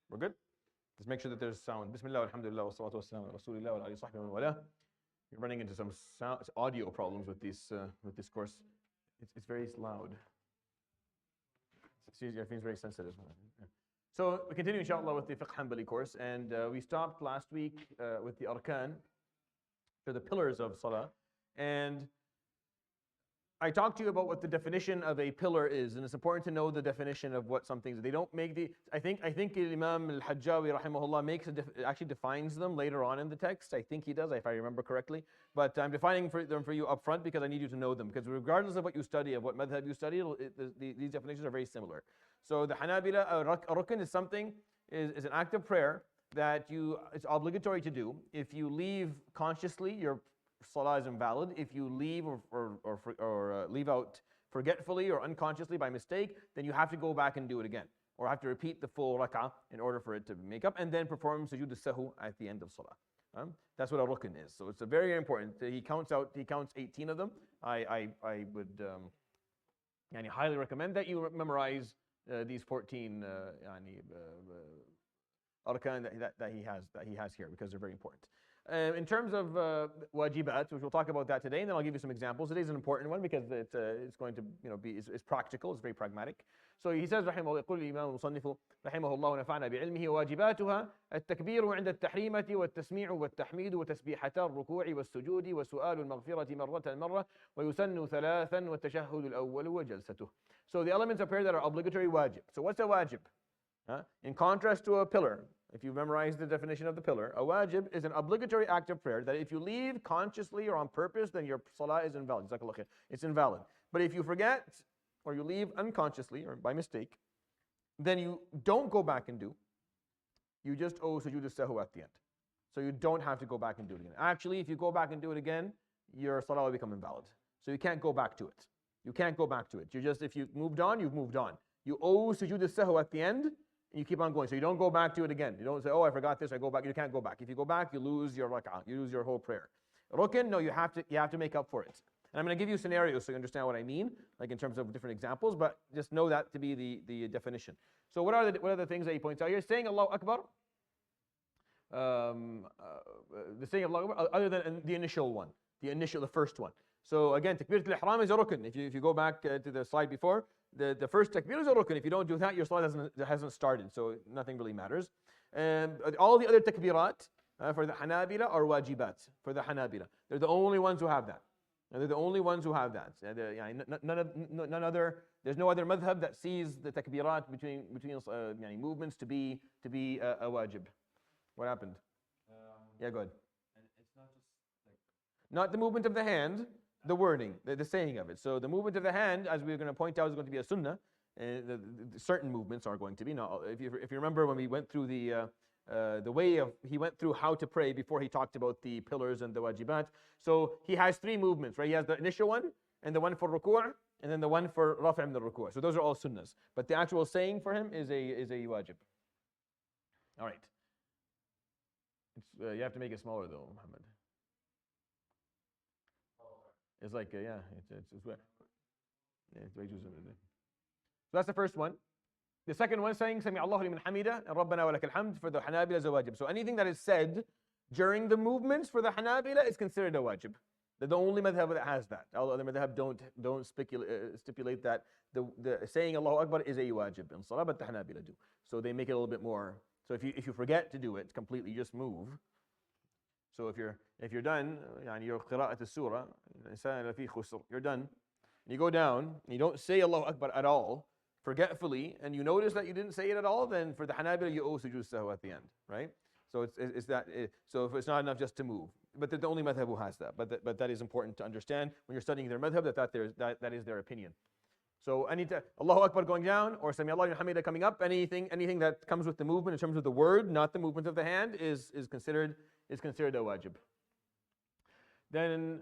We're good? Let's make sure that there's sound. Bismillah, alhamdulillah, wa salatu wa salam ala rasulillah wa alihi sahbihi wa wala. You're running into some audio problems with this course. It's very loud. It feels very sensitive. So we continue inshallah with the Fiqh Hanbali course, and we stopped last week with the arkan, the pillars of salah, and I talked to you about what the definition of a pillar is, and it's important to know the definition of what some things. They don't make the. I think Imam al-Hajjawi rahimahullah actually defines them later on in the text. I think he does, if I remember correctly. But I'm defining them for you up front because I need you to know them. Because regardless of what you study, of what madhab you study, these definitions are very similar. So the Hanabila, a rukn is something is an act of prayer that it's obligatory to do. If you leave consciously, your salah is invalid. If you leave or leave out forgetfully or unconsciously by mistake, then you have to go back and do it again, or have to repeat the full rak'ah in order for it to make up, and then perform sujood al-sahw at the end of salah. That's what a rukn is. So it's a very important. He counts 18 of them. I would highly recommend that you memorize these 14 arkan that he has here, because they're very important. In terms of wajibat, which we'll talk about that today, and then I'll give you some examples. Today's an important one because it's going to it's practical, it's very pragmatic. So he says رحمه الله يقول الإمام المصنف رحمه الله ونفعنا بعلمه واجباتها التكبير عند التحريمة والتسميع والتحميد وتسبيحتا الركوع والسجود وسؤال المغفرة مرة ويسن ثلاثا والتشهد الأول وجلسته. So the elements of prayer that are obligatory wajib. So what's a wajib? In contrast to a pillar, if you memorize the definition of the pillar, a wajib is an obligatory act of prayer that if you leave consciously or on purpose, then your salah is invalid. It's invalid. But if you forget or you leave unconsciously or by mistake, then you don't go back and do. You just owe sujood al-sahw at the end. So you don't have to go back and do it again. Actually, if you go back and do it again, your salah will become invalid. So you can't go back to it. You can't go back to it. If you've moved on, you've moved on. You owe sujood al-sahw at the end, and you keep on going. So you don't go back to it again. You don't say, oh, I forgot this, I go back. You can't go back. If you go back, you lose your rak'ah. You lose your whole prayer. Rukn, no, you have to make up for it. And I'm going to give you scenarios so you understand what I mean, like in terms of different examples, but just know that to be the definition. So what are the things that he points out here? Saying Allahu Akbar, the saying of Allahu Akbar, other than the initial one, the first one. So again, takbiratul ihram is a rukn. If you go back to the slide before, the first takbir is a rukn. If you don't do that, your salah hasn't started, so nothing really matters. And all the other takbirat for the Hanabila are wajibat. For the Hanabila, they're the only ones who have that. And they're the only ones who have that. There's no other madhab that sees the takbirat between movements to be a wajib. What happened? Yeah, go ahead. And it's not just like not the movement of the hand, the wording, the saying of it. So the movement of the hand, as we're going to point out, is going to be a sunnah. The certain movements are going to be. Now, if you remember when we went through the way he went through how to pray before he talked about the pillars and the wajibat. So he has three movements, right? He has the initial one, and the one for ruku', and then the one for rafa' min al-ruku'. So those are all sunnahs. But the actual saying for him is a wajib. All right. You have to make it smaller though, Muhammad. It's like it's where. Yeah, it's way too simple. So that's the first one. The second one, saying Sami Allahu liman hamida and Rabbana wa lakal hamd, for the Hanabila is a wajib. So anything that is said during the movements for the Hanabila is considered a wajib. They're the only madhab that has that. All other madhab don't stipulate that the saying Allahu Akbar is a wajib in salah, but the Hanabila do. So they make it a little bit more. So if you forget to do it completely, you just move. So if you're done, your qira'at as-surah, you're done, and you go down, and you don't say Allahu Akbar at all, forgetfully, and you notice that you didn't say it at all, then for the Hanabila you owe sujood sahw at the end, right? So so if it's not enough just to move, but the only madhab who has that, but that is important to understand when you're studying their madhab that is their opinion. So Allahu Akbar going down or Sami Allahu liman hamida coming up, anything that comes with the movement in terms of the word, not the movement of the hand, is considered a wajib. Then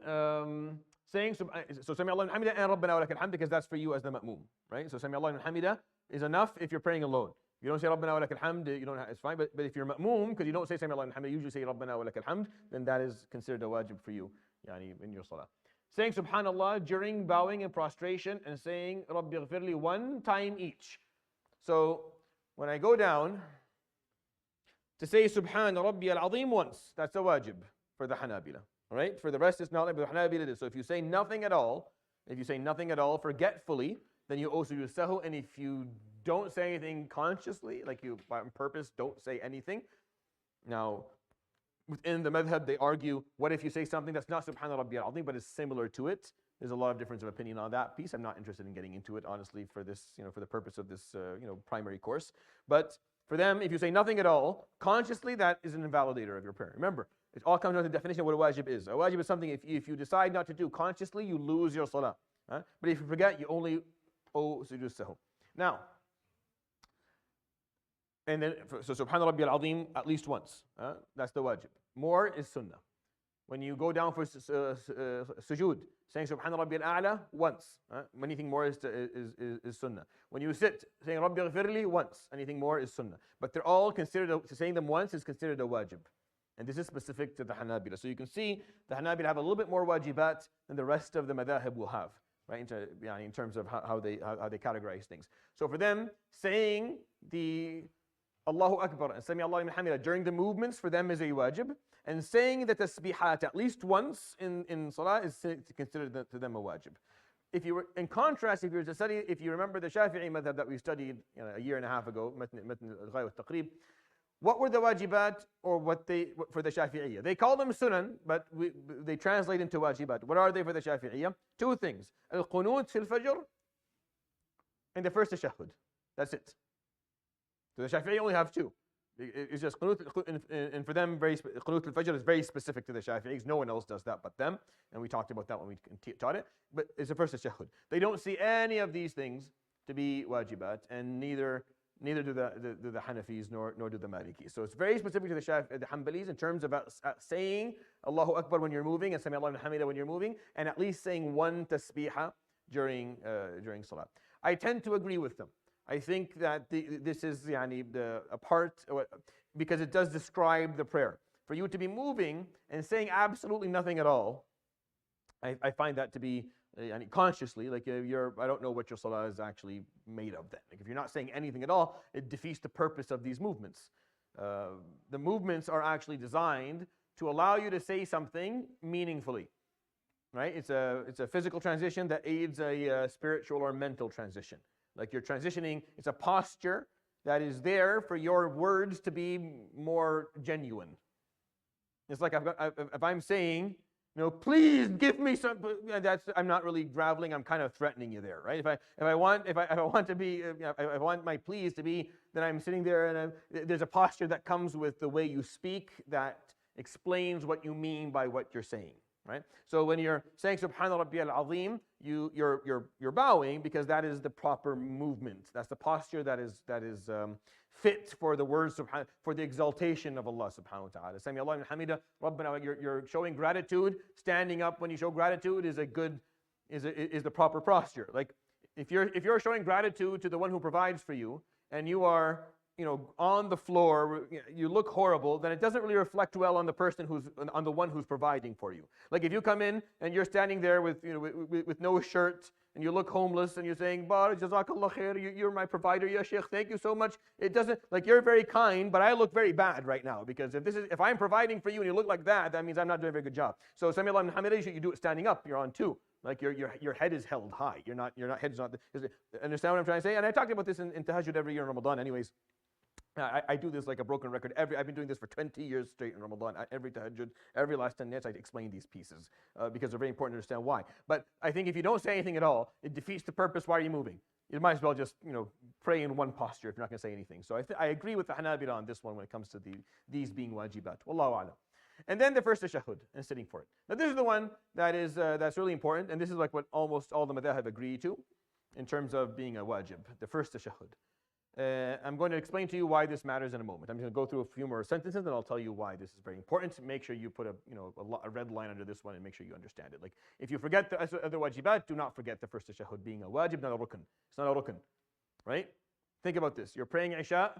saying so Sami Allahu liman hamida and Rabbana wa lakal hamd, because that's for you as the ma'mum, right? So Sami Allahu liman hamida is enough if you're praying alone. If you don't say Rabbana wa lakal hamd, you don't it's fine. But if you're ma'mum, because you don't say Sami Allahu liman hamida, you usually say Rabbana wa lakal hamd, then that is considered a wajib for you, in your salah. Saying Subhanallah during bowing and prostration, and saying Rabbi ghfirli one time each. So when I go down, To say Subhan Rabbi al-Azim once, that's a wajib for the Hanabila. All right? For the rest, it's not like the Hanabila it is. So if you say nothing at all, forgetfully, then you also use sahu. And if you don't say anything consciously, like you on purpose don't say anything. Now, within the madhab, they argue, what if you say something that's not Subhan Rabbi al-Azim, but is similar to it? There's a lot of difference of opinion on that piece. I'm not interested in getting into it, honestly, for this, for the purpose of this, primary course. But for them, if you say nothing at all, consciously, that is an invalidator of your prayer. Remember, it all comes down to the definition of what a wajib is. A wajib is something, if you decide not to do consciously, you lose your salah. But if you forget, you only owe sujood sahu. Now, and then, so Subhan Rabbi al-Azim at least once. That's the wajib. More is sunnah. When you go down for sujood, saying Subhan Rabbi al-A'la once. Anything more is sunnah. When you sit, saying Rabbi ghfirli once. Anything more is sunnah. But they're all considered, saying them once is considered a wajib. And this is specific to the Hanabila. So you can see the Hanabila have a little bit more wajibat than the rest of the madahib will have, right? In terms of how they categorize things. So for them, saying the Allahu Akbar and Sami Allahu liman hamida during the movements for them is a wajib. And saying the tasbihat at least once in salah is considered to them a wajib. If you were, in contrast, if you were to study, if you remember the Shafi'i madhab that we studied a year and a half ago, Al-Ghaya wa-Taqrib, what were the wajibat or for the Shafi'iyya? They call them sunan, but they translate into wajibat. What are they for the Shafi'iyya? Two things. Al-Qunut fil Fajr and the first tashahhud. That's it. So the Shafi'i only have two. It's just qunut, and for them, qunut al-fajr is very specific to the Shafi'is. No one else does that but them, and we talked about that when we taught it. But it's the first tashahhud. They don't see any of these things to be wajibat, and neither do the Hanafis nor do the Malikis. So it's very specific to the Hanbalis in terms of saying Allahu Akbar when you're moving and Sami Allahu liman hamida when you're moving, and at least saying one tasbihah during salah. I tend to agree with them. I think that this is a part, because it does describe the prayer. For you to be moving and saying absolutely nothing at all, I find that to be consciously, like I don't know what your salah is actually made of then. Like if you're not saying anything at all, it defeats the purpose of these movements. The movements are actually designed to allow you to say something meaningfully. Right? It's a physical transition that aids a spiritual or mental transition. Like you're transitioning, it's a posture that is there for your words to be more genuine. It's like if I'm saying, please give me some. I'm not really groveling. I'm kind of threatening you there, right? If I want my please to be, then I'm sitting there and there's a posture that comes with the way you speak that explains what you mean by what you're saying. Right? So when you're saying Subhana Rabbi al-Azim, you're bowing because that is the proper movement. That's the posture that is fit for the words for the exaltation of Allah subhanahu wa ta'ala. Sami Allahu liman hamida, Rabbana. You're showing gratitude. Standing up when you show gratitude is the proper posture. Like if you're showing gratitude to the one who provides for you, and you are on the floor, you look horrible, then it doesn't really reflect well on the person on the one who's providing for you. Like if you come in and you're standing there with no shirt and you look homeless and you're saying, Bar, Jazakallah khair, you're my provider, ya Sheikh, thank you so much. It doesn't, like you're very kind, but I look very bad right now because if I'm providing for you and you look like that means I'm not doing a very good job. So Sami Allahu liman hamida, you do it standing up, you're on two. Like your head is held high. Head's not. Understand what I'm trying to say? And I talked about this in Tahajjud every year in Ramadan anyways. I do this like a broken record. I've been doing this for 20 years straight in Ramadan. Every tahajjud, every last 10 minutes, I explain these pieces because they're very important to understand why. But I think if you don't say anything at all, it defeats the purpose. Why are you moving? You might as well just pray in one posture if you're not going to say anything. So I agree with the Hanabila on this one when it comes to these being wajibat. Wallahu a'lam. And then the first tashahhud and sitting for it. Now this is the one that's really important, and this is like what almost all the madhahib agree to in terms of being a wajib. The first tashahhud. I'm going to explain to you why this matters in a moment. I'm going to go through a few more sentences and I'll tell you why this is very important. Make sure you put a red line under this one and make sure you understand it. Like if you forget the other wajibat, do not forget the first tashahhud being a wajib, not a rukn. It's not a rukn, right? Think about this. You're praying Isha.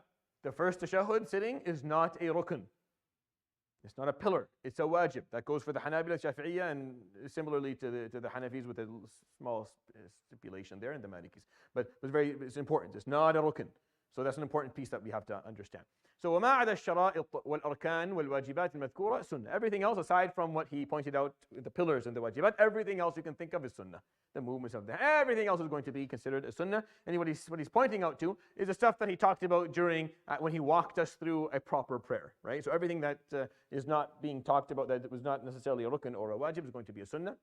The first tashahhud sitting is not a rukn. It's not a pillar. It's a wajib. That goes for the Hanabila, Shafi'iyya, and similarly to the Hanafis with a small stipulation there, and the Malikis. But it's important. It's not a rukn. So that's an important piece that we have to understand. So وما عدا الشرائط والأركان والواجبات المذكورة sunnah. Everything else aside from what he pointed out, the pillars and the wajibat, everything else you can think of is sunnah. The movements of everything else is going to be considered a sunnah. And what he's pointing out to is the stuff that he talked about during when he walked us through a proper prayer, right? So everything that is not being talked about, that was not necessarily a rukn or a wajib, is going to be a sunnah.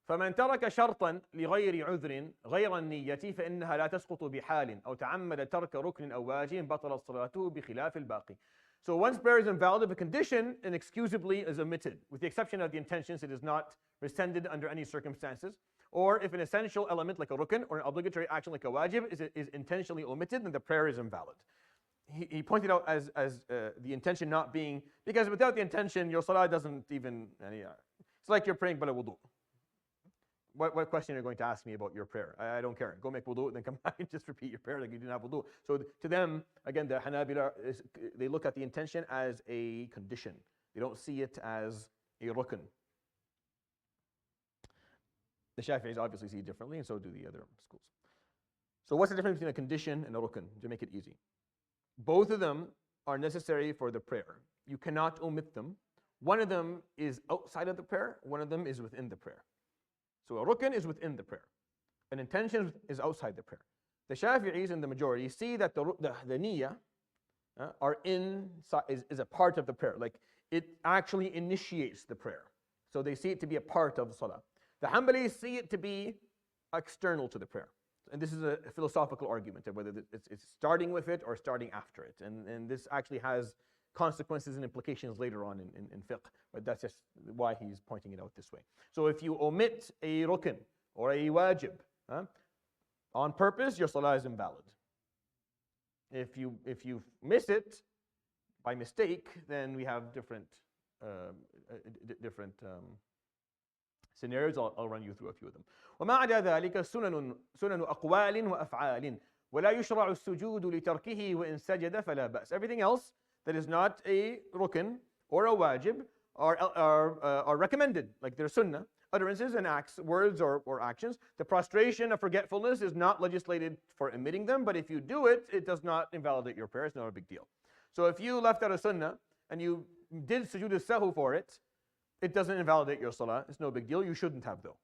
فمن ترك شرطا لغير عذر غير النية فإنها لا تسقط بحال أو تعمد ترك ركن أو واجب بطلت صلاته بخلاف الباقي. So once prayer is invalid if a condition inexcusably is omitted, with the exception of the intentions, it is not rescinded under any circumstances. Or if an essential element like a rukn or an obligatory action like a wajib is intentionally omitted, then the prayer is invalid. He pointed out as the intention not being, because without the intention your salah doesn't even, it's like you're praying bala wudu. What question are you going to ask me about your prayer? I don't care. Go make wudu, then come back and just repeat your prayer like you didn't have wudu. So to them, again, the Hanabila, they look at the intention as a condition. They don't see it as a rukn. The Shafi'is obviously see it differently, and so do the other schools. So what's the difference between a condition and a rukn, to make it easy? Both of them are necessary for the prayer. You cannot omit them. One of them is outside of the prayer, one of them is within the prayer. So a rukn is within the prayer. An intention is outside the prayer. The Shafi'is and the majority see that the niyyah is a part of the prayer. Like it actually initiates the prayer. So they see it to be a part of the salah. The Hanbalis see it to be external to the prayer. And this is a philosophical argument of whether it's starting with it or starting after it. And this actually has consequences and implications later on in fiqh, but that's just why he's pointing it out this way. So if you omit a rukn or a wajib on purpose, your salah is invalid. If you miss it by mistake, then we have different scenarios. I'll run you through a few of them. وما عدا ذلك سنن أقوال وأفعال ولا يشرع السجود لتركه وإن سجد فلا بأس. Everything else that is not a rukn or a wajib are recommended, like they're sunnah, utterances and acts, words or actions. The prostration of forgetfulness is not legislated for omitting them, but if you do it, it does not invalidate your prayer. It's not a big deal. So if you left out a sunnah and you did sujood as-sahw for it, it doesn't invalidate your salah. It's no big deal. You shouldn't have though.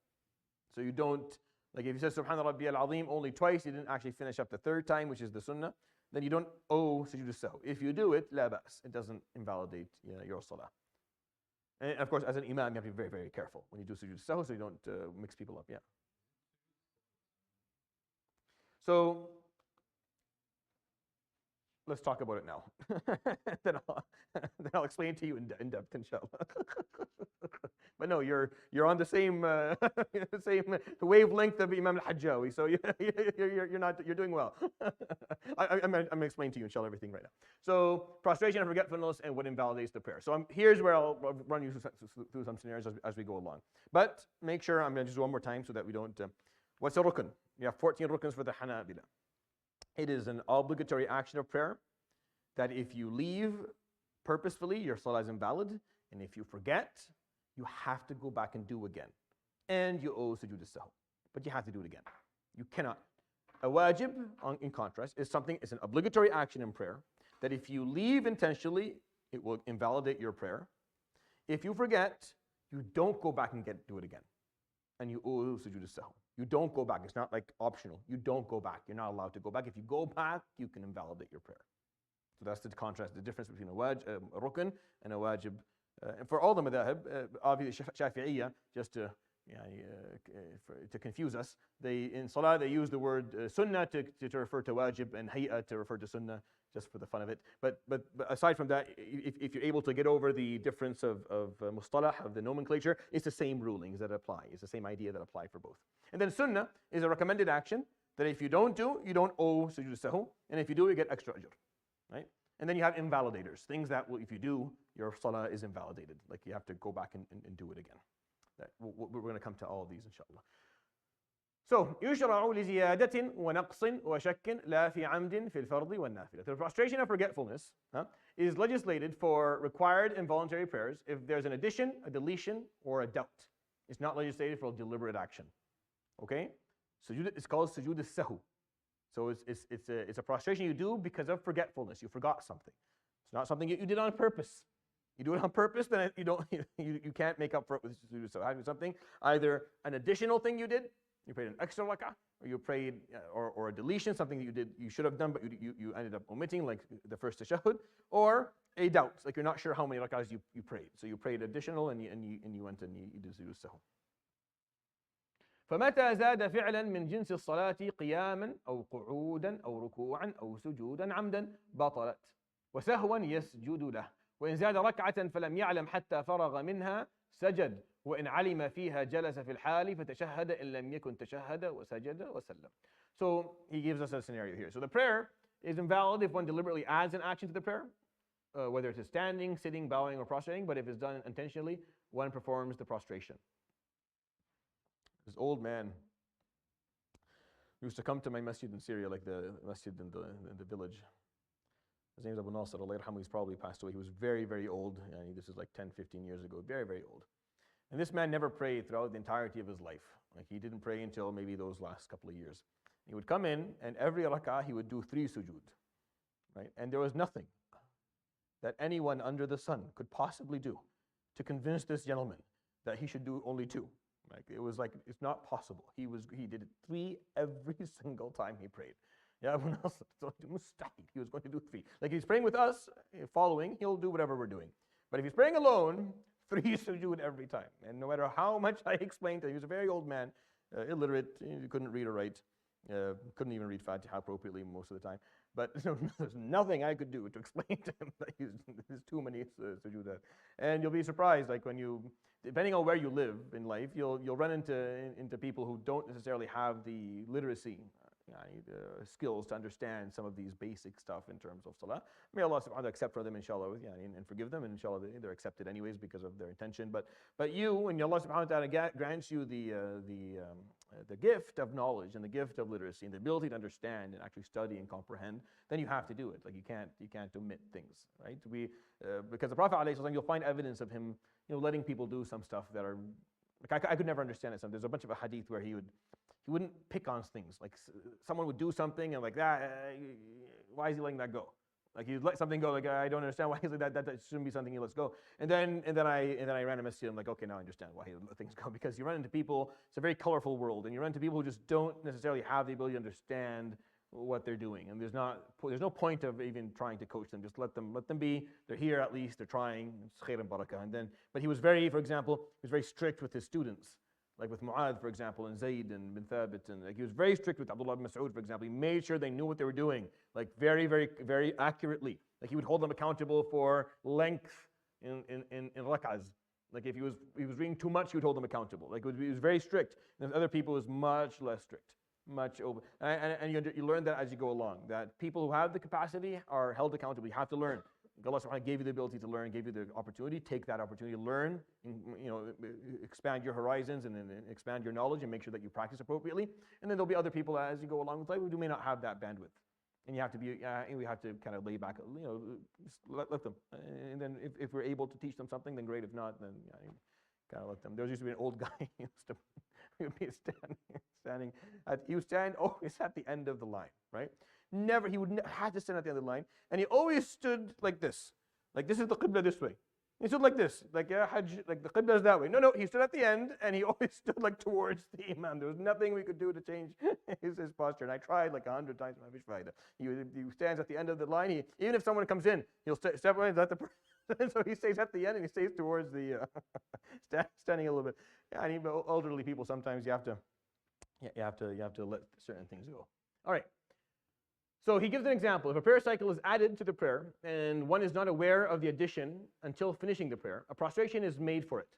So you don't, like if you said Subhana Rabbi al-Azim only twice, you didn't actually finish up the third time, which is the sunnah, then you don't owe sujood as-sahw. If you do it, la ba's. It doesn't invalidate your salah. And of course, as an imam, you have to be very, very careful when you do sujood as-sahw so you don't mix people up. Yeah. So let's talk about it now. then I'll explain to you in depth, inshallah. But no, you're on the same same wavelength of Imam al-Hajjawi, so you're doing well. I'm going to explain to you, inshallah, everything right now. So prostration and forgetfulness and what invalidates the prayer. So here's where I'll run you through some scenarios as we go along. But make sure, I'm going to just do one more time so that we don't. What's a rukn? You have 14 rukns for the Hanabila. It is an obligatory action of prayer that if you leave purposefully, your salah is invalid, and if you forget, you have to go back and do again. And you owe sujood as-sahw. But you have to do it again. You cannot. A wajib, in contrast, is an obligatory action in prayer that if you leave intentionally, it will invalidate your prayer. If you forget, you don't go back and do it again. And you owe sujood as-sahw. You don't go back. It's not like optional. You don't go back. You're not allowed to go back. If you go back, you can invalidate your prayer. So that's the contrast, the difference between a rukn and a wajib. And for all the madhab, obviously Shafi'iyya, just to confuse us, in salah they use the word sunnah to refer to wajib and hay'ah to refer to sunnah, just for the fun of it. But aside from that, if you're able to get over the difference of mustalah, of the nomenclature, it's the same rulings that apply. It's the same idea that apply for both. And then sunnah is a recommended action that if you don't do, you don't owe sujood as-sahw, and if you do, you get extra ajr. Right? And then you have invalidators, things that if you do, your salah is invalidated. Like you have to go back and do it again. We're going to come to all of these, inshallah. So, يشرع لزيادة ونقص وشك لا في عمد في الفرض والنافلة. The prostration of forgetfulness is legislated for required involuntary prayers if there's an addition, a deletion, or a doubt. It's not legislated for a deliberate action. Okay? It's called sujood as-sahw. So it's a prostration you do because of forgetfulness. You forgot something. It's not something you did on purpose. You do it on purpose, then you can't make up for it with sujood. So having something, either an additional thing you did, you prayed an extra rak'ah, or you prayed, or a deletion, something that you should have done, but you ended up omitting, like the first tashahhud, or a doubt, like you're not sure how many rak'ahs you prayed. So you prayed additional, and you went and you did sujood sahw. فمتى زاد فعلا من جنس الصلاة قياما أو قعودا أو ركوعا أو سجودا عمدا بطلت وسهوا يسجد له وإن زاد ركعة فلم يعلم حتى فرغ منها سجد وإن علم فيها جلس في الحال فتشهد إن لم يكن تشهد وسجد وسلم. So he gives us a scenario here. So the prayer is invalid if one deliberately adds an action to the prayer, whether it's standing, sitting, bowing, or prostrating, but if it's done intentionally, one performs the prostration. This old man used to come to my masjid in Syria, like the masjid in the village. His name is Abu Nasr, Allah yarhamu, he's probably passed away. He was very, very old. This is like 10, 15 years ago, very, very old. And this man never prayed throughout the entirety of his life. Like he didn't pray until maybe those last couple of years. He would come in, and every rak'ah he would do 3 sujood, right? And there was nothing that anyone under the sun could possibly do to convince this gentleman that he should do only 2. Like it was like, it's not possible. He did it 3 every single time he prayed. Yeah, Abu Nasr, so mustahil. He was going to do 3. Like he's praying with us, following, he'll do whatever we're doing. But if he's praying alone, 3 sujood every time. And no matter how much I explained to him, he was a very old man, illiterate, he couldn't read or write, couldn't even read Fatiha appropriately most of the time. But there's nothing I could do to explain to him that there's too many sujood. And you'll be surprised, like when you, depending on where you live in life, you'll run into people who don't necessarily have the literacy, skills to understand some of these basic stuff in terms of salah. May Allah subhanahu wa ta'ala accept for them, inshallah, and forgive them, and inshallah they're accepted anyways because of their intention. But you, when Allah subhanahu wa ta'ala grants you the gift of knowledge and the gift of literacy and the ability to understand and actually study and comprehend, then you have to do it. Like you can't omit things, right? Because the Prophet ﷺ, you'll find evidence of him, letting people do some stuff that are, like I could never understand it. There's a bunch of a hadith where he wouldn't pick on things. Like someone would do something and like that, why is he letting that go? Like he'd let something go, like I don't understand why he's like that. That shouldn't be something he lets go. And then I ran a masjid. I'm like, okay, now I understand why he let things go, because you run into people. It's a very colorful world, and you run into people who just don't necessarily have the ability to understand what they're doing. And there's no point of even trying to coach them. Just let them be. They're here at least. They're trying. It's khair and barakah. But he was very, for example, he was very strict with his students. Like with Mu'adh, for example, and Zayd and bin Thabit, and like he was very strict with Abdullah bin Mas'ud, for example. He made sure they knew what they were doing, like very, very, very accurately. Like he would hold them accountable for length in rak'ahs. Like if he was reading too much, he would hold them accountable. Like he was very strict. And other people was much less strict, much over. And you learn that as you go along. That people who have the capacity are held accountable. You have to learn. Allah subhanahu wa ta'ala gave you the ability to learn, gave you the opportunity. Take that opportunity, learn, expand your horizons and then expand your knowledge and make sure that you practice appropriately. And then there'll be other people as you go along with life who may not have that bandwidth. And you have to we have to kind of lay back, just let them. And then if we're able to teach them something, then great. If not, then kind of let them. There used to be an old guy, he would be standing. He would stand always at the end of the line, right? He would have to stand at the end of the line, and he always stood like this. Like this is the qibla this way. He stood like this, like Hajj, like the qibla is that way. No, he stood at the end, and he always stood like towards the imam. There was nothing we could do to change his posture. And I tried like 100 times. He stands at the end of the line. Even if someone comes in, he'll step away and let the person. So he stays at the end, and he stays towards the standing a little bit. Yeah, and even elderly people, sometimes you have to let certain things go. All right. So he gives an example. If a prayer cycle is added to the prayer and one is not aware of the addition until finishing the prayer, a prostration is made for it.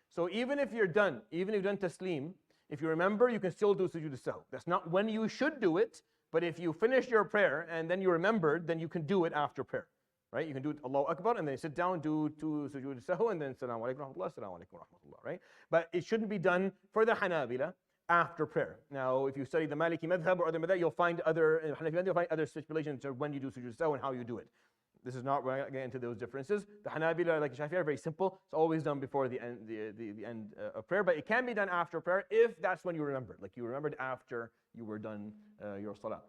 So even if you're done, even if you've done taslim, if you remember, you can still do sujood sahw. That's not when you should do it, but if you finish your prayer and then you remembered, then you can do it after prayer. Right? You can do it Allahu Akbar and then sit down, do sujood sahw, and then Assalamu alaikum wa rahmatullah, Assalamu alaikum wa rahmatullah, right? But it shouldn't be done for the Hanabila after prayer. Now, if you study the Maliki madhab or other madhab, you'll find other stipulations of when you do sujood sahw and how you do it. This is not, we're not getting into those differences. The Hanabila, like Shafi'i, are very simple. It's always done before the end of prayer, but it can be done after prayer if that's when you remembered. Like you remembered after you were done your salah.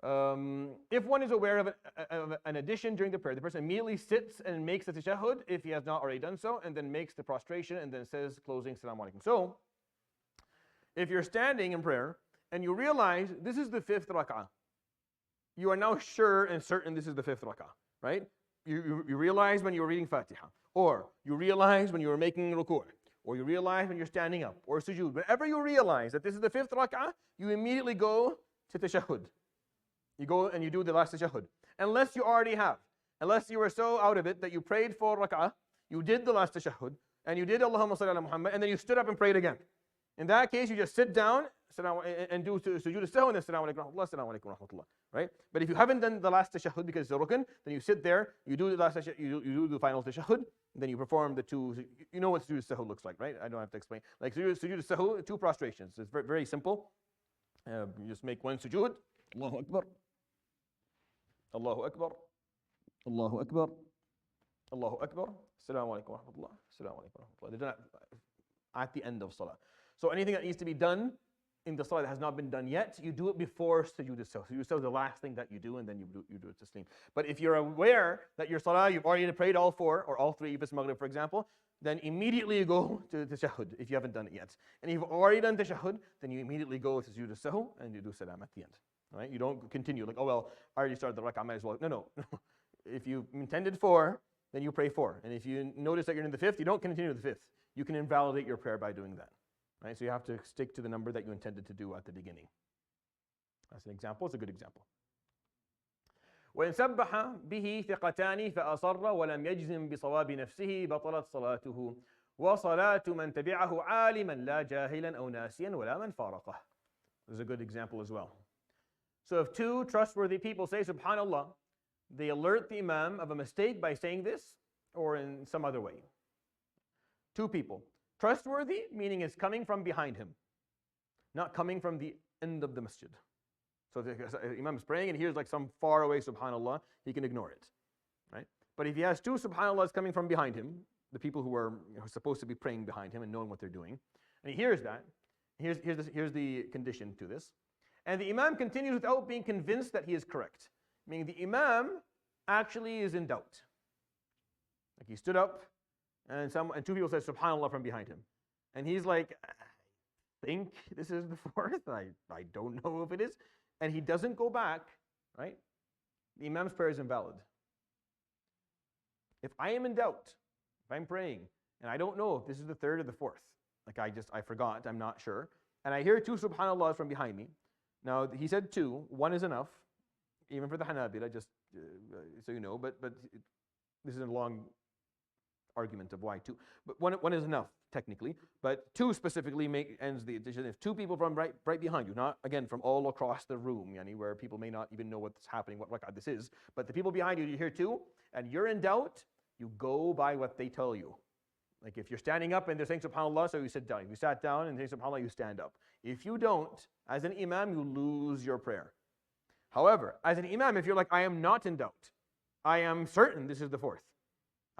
If one is aware of an addition during the prayer, the person immediately sits and makes the tashahhud if he has not already done so, and then makes the prostration and then says closing Assalamu alaikum. So, if you're standing in prayer and you realize this is the 5th rak'ah, you are now sure and certain this is the 5th rak'ah, right? You realize when you were reading Fatiha, or you realize when you were making ruku', or you realize when you're standing up, or sujood. Whenever you realize that this is the 5th rak'ah, you immediately go to tashahhud. You go and you do the last tashahhud. Unless you already have. Unless you were so out of it that you prayed 4 rak'ah, you did the last tashahhud, and you did Allahumma salli ala Muhammad, and then you stood up and prayed again. In that case, you just sit down and do sujood as-sahw, and then assalamu alaikum wa rahmatullah, assalamu alaikum wa rahmatullah. Right? But if you haven't done the last tashahhud because it's a rukn, then you sit there, you do the last tashahhud, you do the final tashahhud, then you perform the 2. You know what sujood as-sahw looks like, right? I don't have to explain. Like sujood as-sahw, 2 prostrations. It's very, very simple. You just make 1 sujood. Allahu Akbar. Allahu Akbar. Allahu Akbar. Allahu Akbar. Assalamu alaikum wa rahmatullah. Assalamu alaikum wa rahmatullah. They're done at the end of salah. So anything that needs to be done in the salah that has not been done yet, you do it before sujood as-sahw. Sujood as-sahw is the last thing that you do, and then you do it taslim. But if you're aware that your salah, you've already prayed all 4, or all 3, if it's maghrib, for example, then immediately you go to tashahhud if you haven't done it yet. And if you've already done tashahhud, then you immediately go to sujood as-sahw and you do salam at the end. Right? You don't continue like, oh well, I already started the rak'ah, I might as well. No. If you intended 4, then you pray 4. And if you notice that you're in the 5th, you don't continue to the 5th. You can invalidate your prayer by doing that. Right? So you have to stick to the number that you intended to do at the beginning. That's an example. It's a good example. وإن سبح به ثقتان فأصر ولم يجزم بصواب نفسه بطلت صلاته وصلاة من تبعه عالما لا جاهلا أو ناسيا ولا من فارقه. This is a good example as well. So if 2 trustworthy people say Subhanallah, they alert the Imam of a mistake by saying this or in some other way. 2 people. Trustworthy, meaning it's coming from behind him, not coming from the end of the masjid. So if the Imam is praying and he hears like some far away Subhanallah, he can ignore it. Right? But if he has 2 Subhanallahs coming from behind him, the people who are supposed to be praying behind him and knowing what they're doing, and he hears that, here's the condition to this. And the Imam continues without being convinced that he is correct. Meaning the Imam actually is in doubt. Like he stood up and 2 people said Subhanallah from behind him. And he's like, I think this is the 4th. I don't know if it is. And he doesn't go back, right? The Imam's prayer is invalid. If I am in doubt, if I'm praying, and I don't know if this is the 3rd or the 4th, like I forgot, I'm not sure, and I hear 2 Subhanallahs from behind me. Now, he said 2, 1 is enough, even for the Hanabila, just so you know, but this is a long argument of why 2. But 1 is enough, technically, but 2 specifically ends the addition. If 2 people from right behind you, not, again, from all across the room, where people may not even know what's happening, what rak'ah this is, but the people behind you, you hear 2, and you're in doubt, you go by what they tell you. Like if you're standing up and they're saying Subhanallah, so you sit down. If you sat down and they say Subhanallah, you stand up. If you don't, as an Imam, you lose your prayer. However, as an Imam, if you're like, I am not in doubt, I am certain this is the 4th.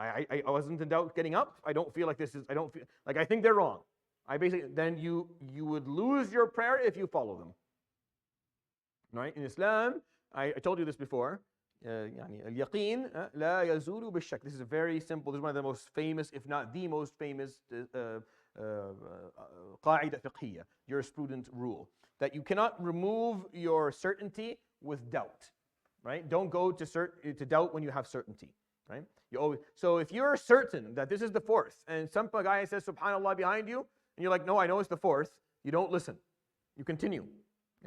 I wasn't in doubt getting up. I don't feel like this is, I think they're wrong. Then you would lose your prayer if you follow them. Right? In Islam, I told you this before, al-yaqeen la yazulu bil-shak. This is a very simple, this is one of the most famous, if not the most famous qaida fiqhiyya, jurisprudent rule, that you cannot remove your certainty with doubt. Right? Don't go to doubt when you have certainty. Right? So if you're certain that this is the 4th, and some guy says Subhanallah behind you, and you're like, no, I know it's the 4th, you don't listen. You continue.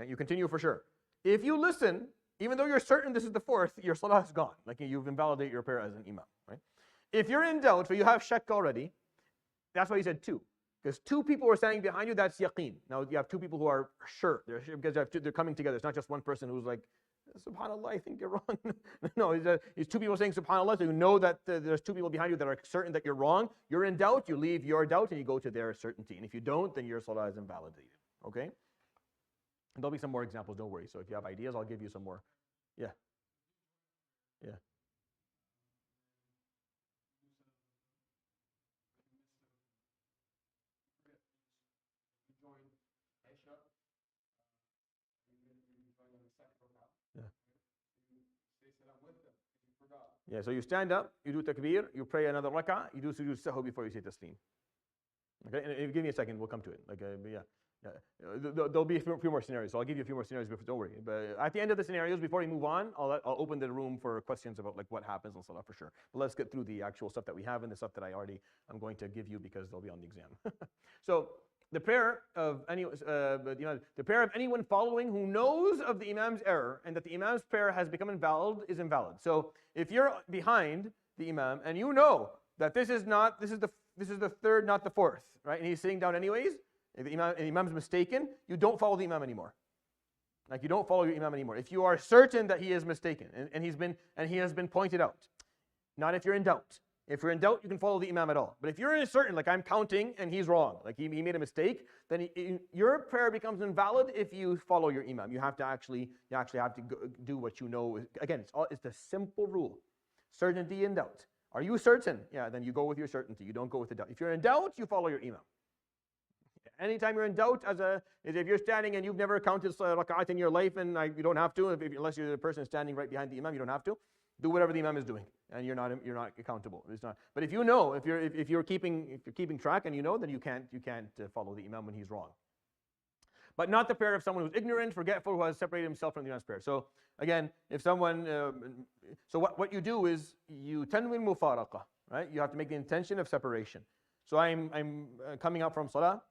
You continue for sure. If you listen, even though you're certain this is the 4th, your salah is gone. Like you've invalidated your prayer as an imam. Right? If you're in doubt, so you have shak already, that's why he said 2. Because 2 people are standing behind you, that's yaqeen. Now you have 2 people who are sure. Because they're coming together. It's not just one person who's like, Subhanallah, I think you're wrong. No, it's 2 people saying Subhanallah, so you know that there's 2 people behind you that are certain that you're wrong. You're in doubt, you leave your doubt and you go to their certainty. And if you don't, then your salah is invalidated. Okay? And there'll be some more examples, don't worry. So if you have ideas, I'll give you some more. Yeah. Yeah. Yeah. Yeah, so you stand up, you do takbir, you pray another rak'ah, you do sujood sahwi before you say taslim. Okay, and give me a second, we'll come to it. There'll be a few more scenarios, so I'll give you a few more scenarios before, don't worry. But at the end of the scenarios, before we move on, I'll open the room for questions about like what happens in Salah for sure. But let's get through the actual stuff that we have and the stuff that I'm going to give you because they'll be on the exam. So the prayer of anyone following who knows of the Imam's error and that the Imam's prayer has become invalid is invalid. So if you're behind the Imam and you know that this is the third, not the fourth, right? And he's sitting down anyways, and the Imam's mistaken, you don't follow the Imam anymore. Like you don't follow your Imam anymore. If you are certain that he is mistaken and he has been pointed out. Not if you're in doubt. If you're in doubt, you can follow the Imam at all. But if you're certain, like I'm counting and he's wrong, like he made a mistake, then your prayer becomes invalid if you follow your Imam. You have to actually have to do what you know. Again, it's a simple rule. Certainty and doubt. Are you certain? Yeah, then you go with your certainty. You don't go with the doubt. If you're in doubt, you follow your Imam. Anytime you're in doubt, if you're standing and you've never counted rak'at in your life, and you don't have to, unless you're the person standing right behind the Imam, you don't have to. Do whatever the Imam is doing, and you're not accountable. It's not. But if you know, if you're keeping track, and you know, then you can't follow the Imam when he's wrong. But not the prayer of someone who's ignorant, forgetful, who has separated himself from the Imam's prayer. So again, if someone, so what you do is you tanwin mufaraqa, right? You have to make the intention of separation. So I'm coming out from salah,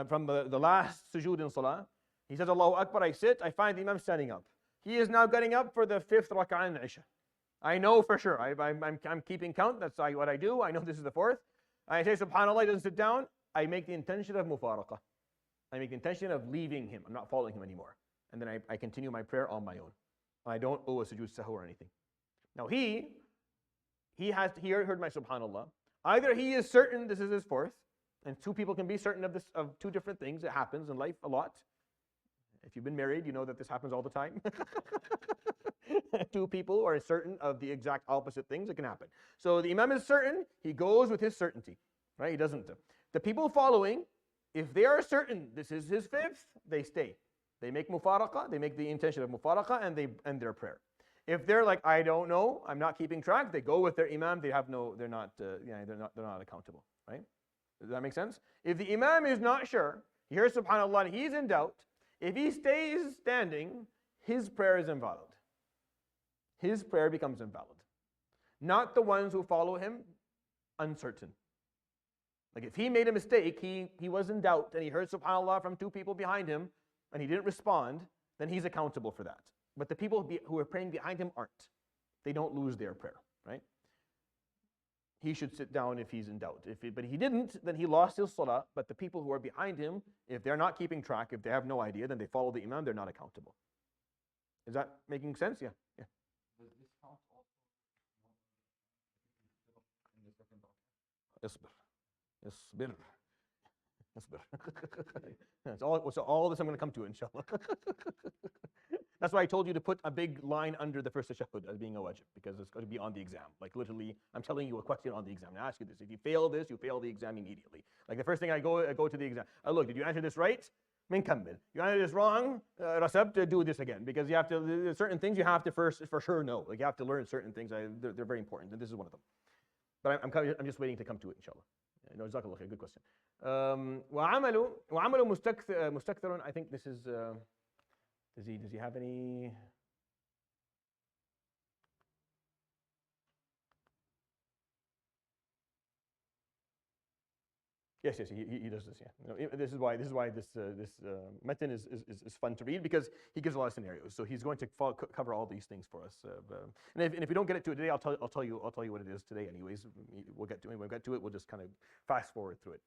from the last sujood in salah. He says Allahu Akbar. I sit. I find the Imam standing up. He is now getting up for the fifth rak'ah in Isha. I know for sure. I'm keeping count. That's what I do. I know this is the fourth. I say Subhanallah. He doesn't sit down. I make the intention of mufaraqa. I make the intention of leaving him. I'm not following him anymore. And then I continue my prayer on my own. I don't owe a sujood sahw or anything. Now he heard my Subhanallah. Either he is certain this is his fourth, and two people can be certain of two different things. It happens in life a lot. If you've been married, you know that this happens all the time. Two people are certain of the exact opposite things. It can happen. So the Imam is certain. He goes with his certainty, right? He doesn't. The people following, if they are certain this is his fifth, they stay. They make mufaraqa. They make the intention of mufaraqa, and they end their prayer. If they're like, I don't know, I'm not keeping track, they go with their Imam. They're not accountable, right? Does that make sense? If the Imam is not sure, he hears Subhanallah, and he's in doubt. If he stays standing, his prayer is invalid. His prayer becomes invalid. Not the ones who follow him, uncertain. Like if he made a mistake, he was in doubt, and he heard Subhanallah from two people behind him, and he didn't respond, then he's accountable for that. But the people who are praying behind him aren't. They don't lose their prayer, right? He should sit down if he's in doubt. But he didn't, then he lost his salah. But the people who are behind him, if they're not keeping track, if they have no idea, then they follow the Imam, they're not accountable. Is that making sense? Yeah. Does this count also in the second Isbir. So all of this I'm going to come to, inshallah. That's why I told you to put a big line under the first tashahhud as being a wajib, because it's going to be on the exam. Like literally, I'm telling you a question on the exam. Now I ask you this. If you fail this, you fail the exam immediately. Like the first thing I go to the exam. Look, did you answer this right? Min kammil. You answered this wrong, rasab, to do this again. Because you have to, there's certain things you have to first for sure know. Like you have to learn certain things. They're very important, and this is one of them. But I'm just waiting to come to it, inshallah. No, jazakallah khair, good question. وعمل مستكثر. I think this is. Does he have any? Yes, he does this. Yeah, this is why this matan is fun to read, because he gives a lot of scenarios. So he's going to cover all these things for us. And if we don't get it to it today, I'll tell you what it is today. Anyways, we'll get to it. When we get to it, we'll just kind of fast forward through it.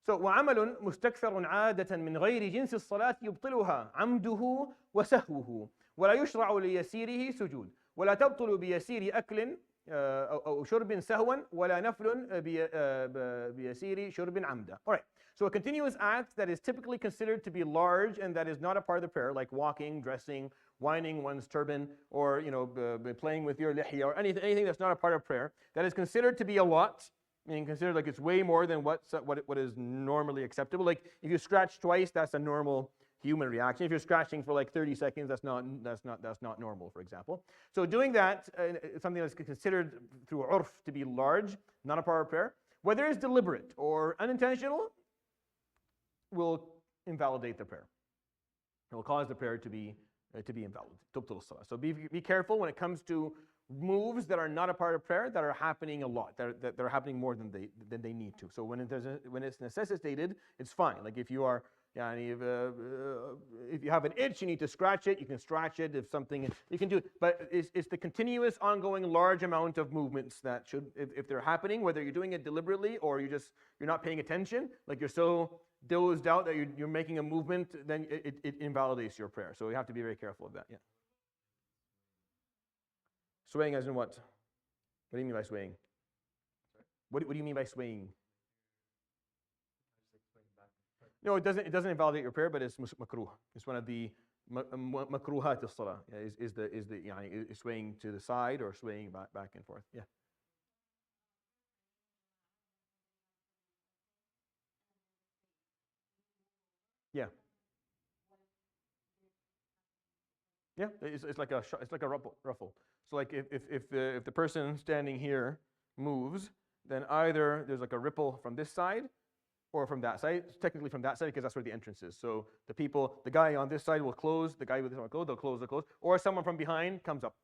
So وعمل مستكثر عادة من غير جنس الصلاة يبطلها عمده وسهوه ولا يشرع ليسيره سجود ولا تبطل بيسير أكل أو شرب سهوا ولا نفل بيسير شرب عمدا. All right. So a continuous act that is typically considered to be large and that is not a part of the prayer, like walking, dressing, winding one's turban, or playing with your lihya, or anything that's not a part of prayer, that is considered to be a lot. Meaning considered like it's way more than what is normally acceptable. Like if you scratch twice, that's a normal human reaction. If you're scratching for like 30 seconds, that's not normal, for example. So doing that, something that's considered through urf to be large, not a part of prayer, whether it's deliberate or unintentional, will invalidate the prayer. It will cause the prayer to be invalid. So be careful when it comes to moves that are not a part of prayer that are happening a lot, that are happening more than they need to. So when it's necessitated, it's fine. Like if you are, if you have an itch, you need to scratch it, you can scratch it. If something, you can do it. But it's the continuous, ongoing, large amount of movements that should, if they're happening, whether you're doing it deliberately or you're not paying attention, like you're so dozed out that you're making a movement, then it invalidates your prayer. So you have to be very careful of that. Yeah. Swaying as in what? What do you mean by swaying? What do you mean by swaying? No, it doesn't invalidate your prayer, but it's makruh. It's one of the makruhat al-salah. Is swaying to the side or swaying back and forth. Yeah. Yeah. Yeah. It's like a ruffle. So like if the person standing here moves, then either there's like a ripple from this side or from that side. It's technically from that side because that's where the entrance is. So the guy on this side will close, the guy with this one will close, they'll close. Or someone from behind comes up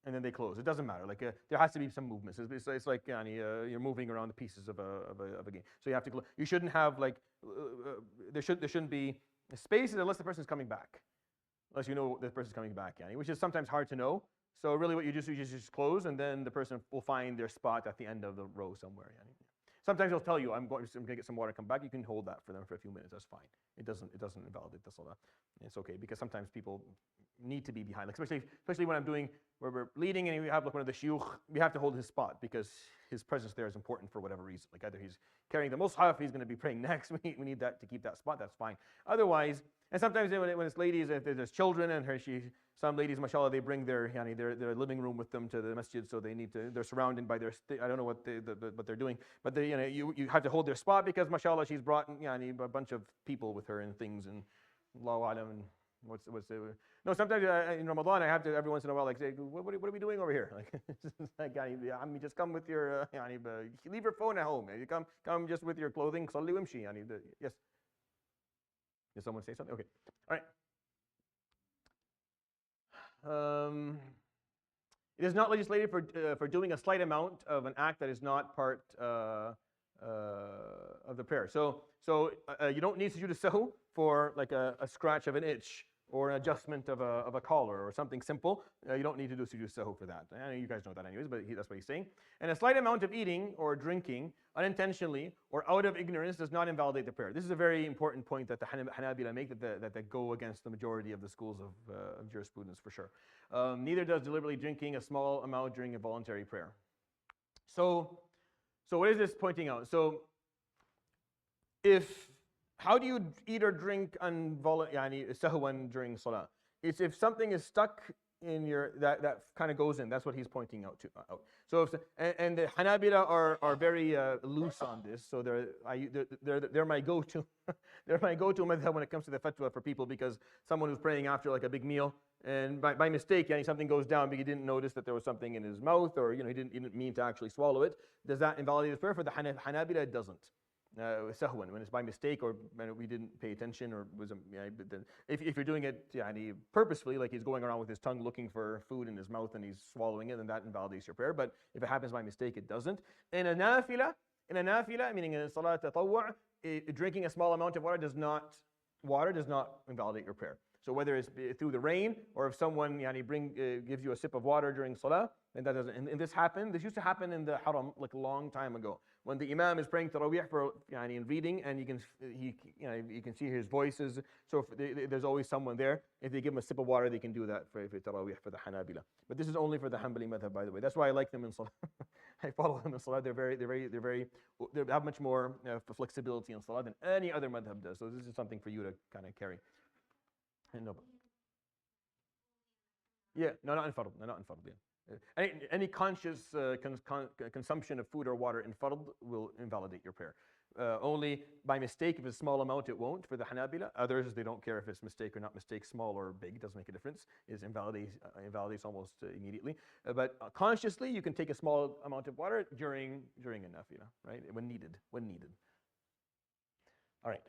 and then they close. It doesn't matter. Like there has to be some movements. It's like you're moving around the pieces of a game. So you have to you shouldn't have like there shouldn't be spaces unless the person's coming back. Unless you know the person's coming back, which is sometimes hard to know. So really what you just close and then the person will find their spot at the end of the row somewhere. Sometimes they'll tell you, I'm going to get some water, come back. You can hold that for them for a few minutes. That's fine. It doesn't invalidate the salah. It's okay because sometimes people need to be behind, like especially when where we're leading and we have like one of the shuyukh, we have to hold his spot because his presence there is important for whatever reason. Like either he's carrying the mushaf, he's going to be praying next. We need that to keep that spot. That's fine. Otherwise, and sometimes when it's ladies, if there's children and some ladies, mashallah, they bring their living room with them to the masjid, so they're surrounded by I don't know what they're doing, but you have to hold their spot because mashallah, she's brought a bunch of people with her and things, and Allahu alam, and no, sometimes in Ramadan I have to every once in a while like say, what are we doing over here? Like just come with your leave your phone at home. You come just with your clothing. Salli wimshi. Yes. Did someone say something? Okay. All right. It is not legislated for doing a slight amount of an act that is not part of the prayer. So you don't need sujood sahu for like a scratch of an itch or an adjustment of a collar or something simple. You don't need to do sujood sahu for that. I know you guys know that anyways, but that's what he's saying. And a slight amount of eating or drinking unintentionally or out of ignorance does not invalidate the prayer. This is a very important point that the Hanabila make that go against the majority of the schools of jurisprudence for sure. Neither does deliberately drinking a small amount during a voluntary prayer. So what is this pointing out? So how do you eat or drink sahwan during salah? It's if something is stuck in that kind of goes in. That's what he's pointing out. So and the Hanabila are very loose on this. So they're my go-to they're my go-to madhab when it comes to the fatwa for people, because someone who's praying after like a big meal and by mistake something goes down because he didn't notice that there was something in his mouth, or he didn't mean to actually swallow it. Does that invalidate his prayer? For the Hanabila, it doesn't. Sahwan, when it's by mistake or when we didn't pay attention, or if you're doing it purposefully, like he's going around with his tongue looking for food in his mouth and he's swallowing it, then that invalidates your prayer. But if it happens by mistake, it doesn't. In a nafila, meaning in salat tatawwu', drinking a small amount of water does not invalidate your prayer. So whether it's through the rain or if someone gives you a sip of water during salah, then that doesn't. And this used to happen in the haram like a long time ago, when the imam is praying tarawih for and reading, and you can see his voices. So there's always someone there. If they give him a sip of water, they can do that for tarawih for the Hanabila. But this is only for the Hanbali madhab, by the way. That's why I like them in salah. I follow them in salah. They have much more flexibility in salah than any other madhab does. So this is something for you to kind of carry. No. Yeah, no, not in fard. No, not in fard. Yeah. Any conscious consumption of food or water in fard will invalidate your prayer. only by mistake. If it's a small amount, it won't for the Hanabila. Others, they don't care if it's mistake or not mistake, small or big, doesn't make a difference. It invalidates almost immediately. But consciously, you can take a small amount of water during a nafila, right? When needed. All right.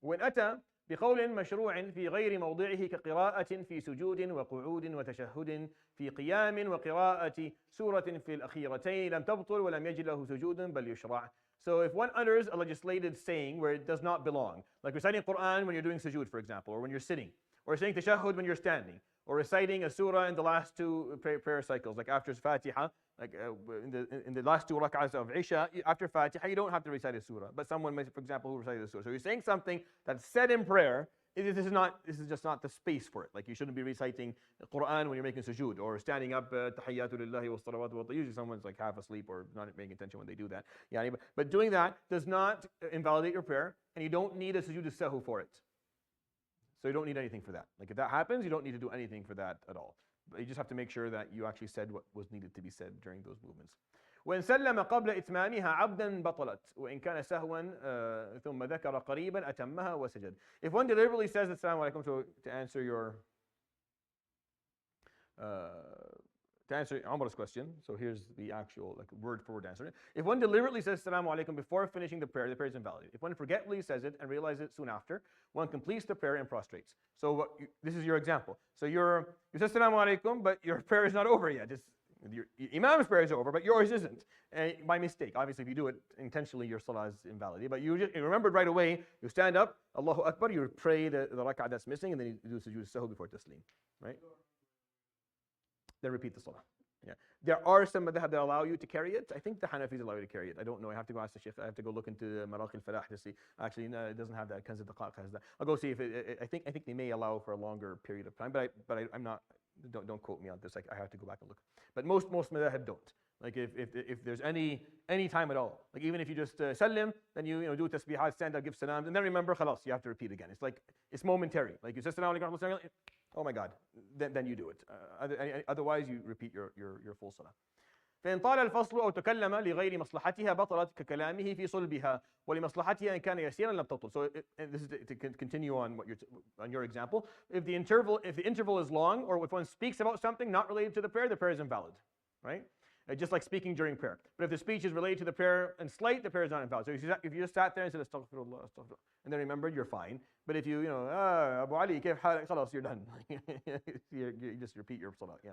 وإن أتى بقول مشروع في غير موضعه كقراءة في سجود وقعود وتشهد في قيام وقراءة سورة في الأخيرتين لم تبطل ولم يجد له سجود بل يشرع. So if one utters a legislated saying where it does not belong, like reciting Quran when you're doing sujood, for example, or when you're sitting, or saying tashahhud when you're standing, or reciting a surah in the last two prayer cycles, like after Fatiha, like in the last two rak'ahs of Isha, after Fatiha, you don't have to recite a surah. But someone, for example, who recited a surah. So you're saying something that's said in prayer. This is just not the space for it. Like you shouldn't be reciting Quran when you're making sujood or standing up. Tahiyyatu lillahi wa salawatu wa. Usually someone's like half asleep or not paying attention when they do that. Yeah, but doing that does not invalidate your prayer, and you don't need a sujood sahu for it. So you don't need anything for that. Like if that happens, you don't need to do anything for that at all. But you just have to make sure that you actually said what was needed to be said during those movements. وإن سلم قبل إتمامها عبدا بطلت وإن كان سهوا ثم ذكر قريبا أتمها وسجد. If one deliberately says Assalamu alaikum to answer your to answer Amar's question, so here's the actual like word for word answer. If one deliberately says Assalamu alaikum before finishing the prayer is invalid. If one forgetfully says it and realizes it soon after, one completes the prayer and prostrates. So this is your example. So you say Assalamu alaikum, but your prayer is not over yet. Your Imam's prayer is over, but yours isn't. By mistake. Obviously, if you do it intentionally, your salah is invalid. But you remembered right away, you stand up, Allahu Akbar, you pray the rak'ah that's missing, and then you do sujood sahu before taslim. Right? Then repeat the salah. Yeah. There are some madhab that allow you to carry it. I think the Hanafis allow you to carry it. I don't know. I have to go ask the Sheikh. I have to go look into Maraq al-Falah to see. Actually, no, it doesn't have that. Kanz al-Daqaq has that. I'll go see if I think they may allow for a longer period of time, but I'm not. Don't quote me on this. I have to go back and look. But most madhab don't. Like if there's any time at all, like even if you just sallim, then you do tasbihat, stand up, give salams, and then remember, khalas, you have to repeat again. It's like it's momentary. Like you say assalamu alaikum, oh my God, then you do it. Otherwise, you repeat your full salah. فإن طال الفصل أو تكلم لغير مصلحتها بطلت ككلامه في صلبها ولمصلحتها إن كان يسيرا لم تبطل. So this is to continue on on your example. If the interval is long, or if one speaks about something not related to the prayer is invalid, right? Just like speaking during prayer. But if the speech is related to the prayer and slight, the prayer is not invalid. So if you just sat there and said astaghfirullah, astaghfirullah, and then remembered, you're fine. But if you Abu Ali, kayf halak, khalas, you're done. you just repeat your salah. Yeah.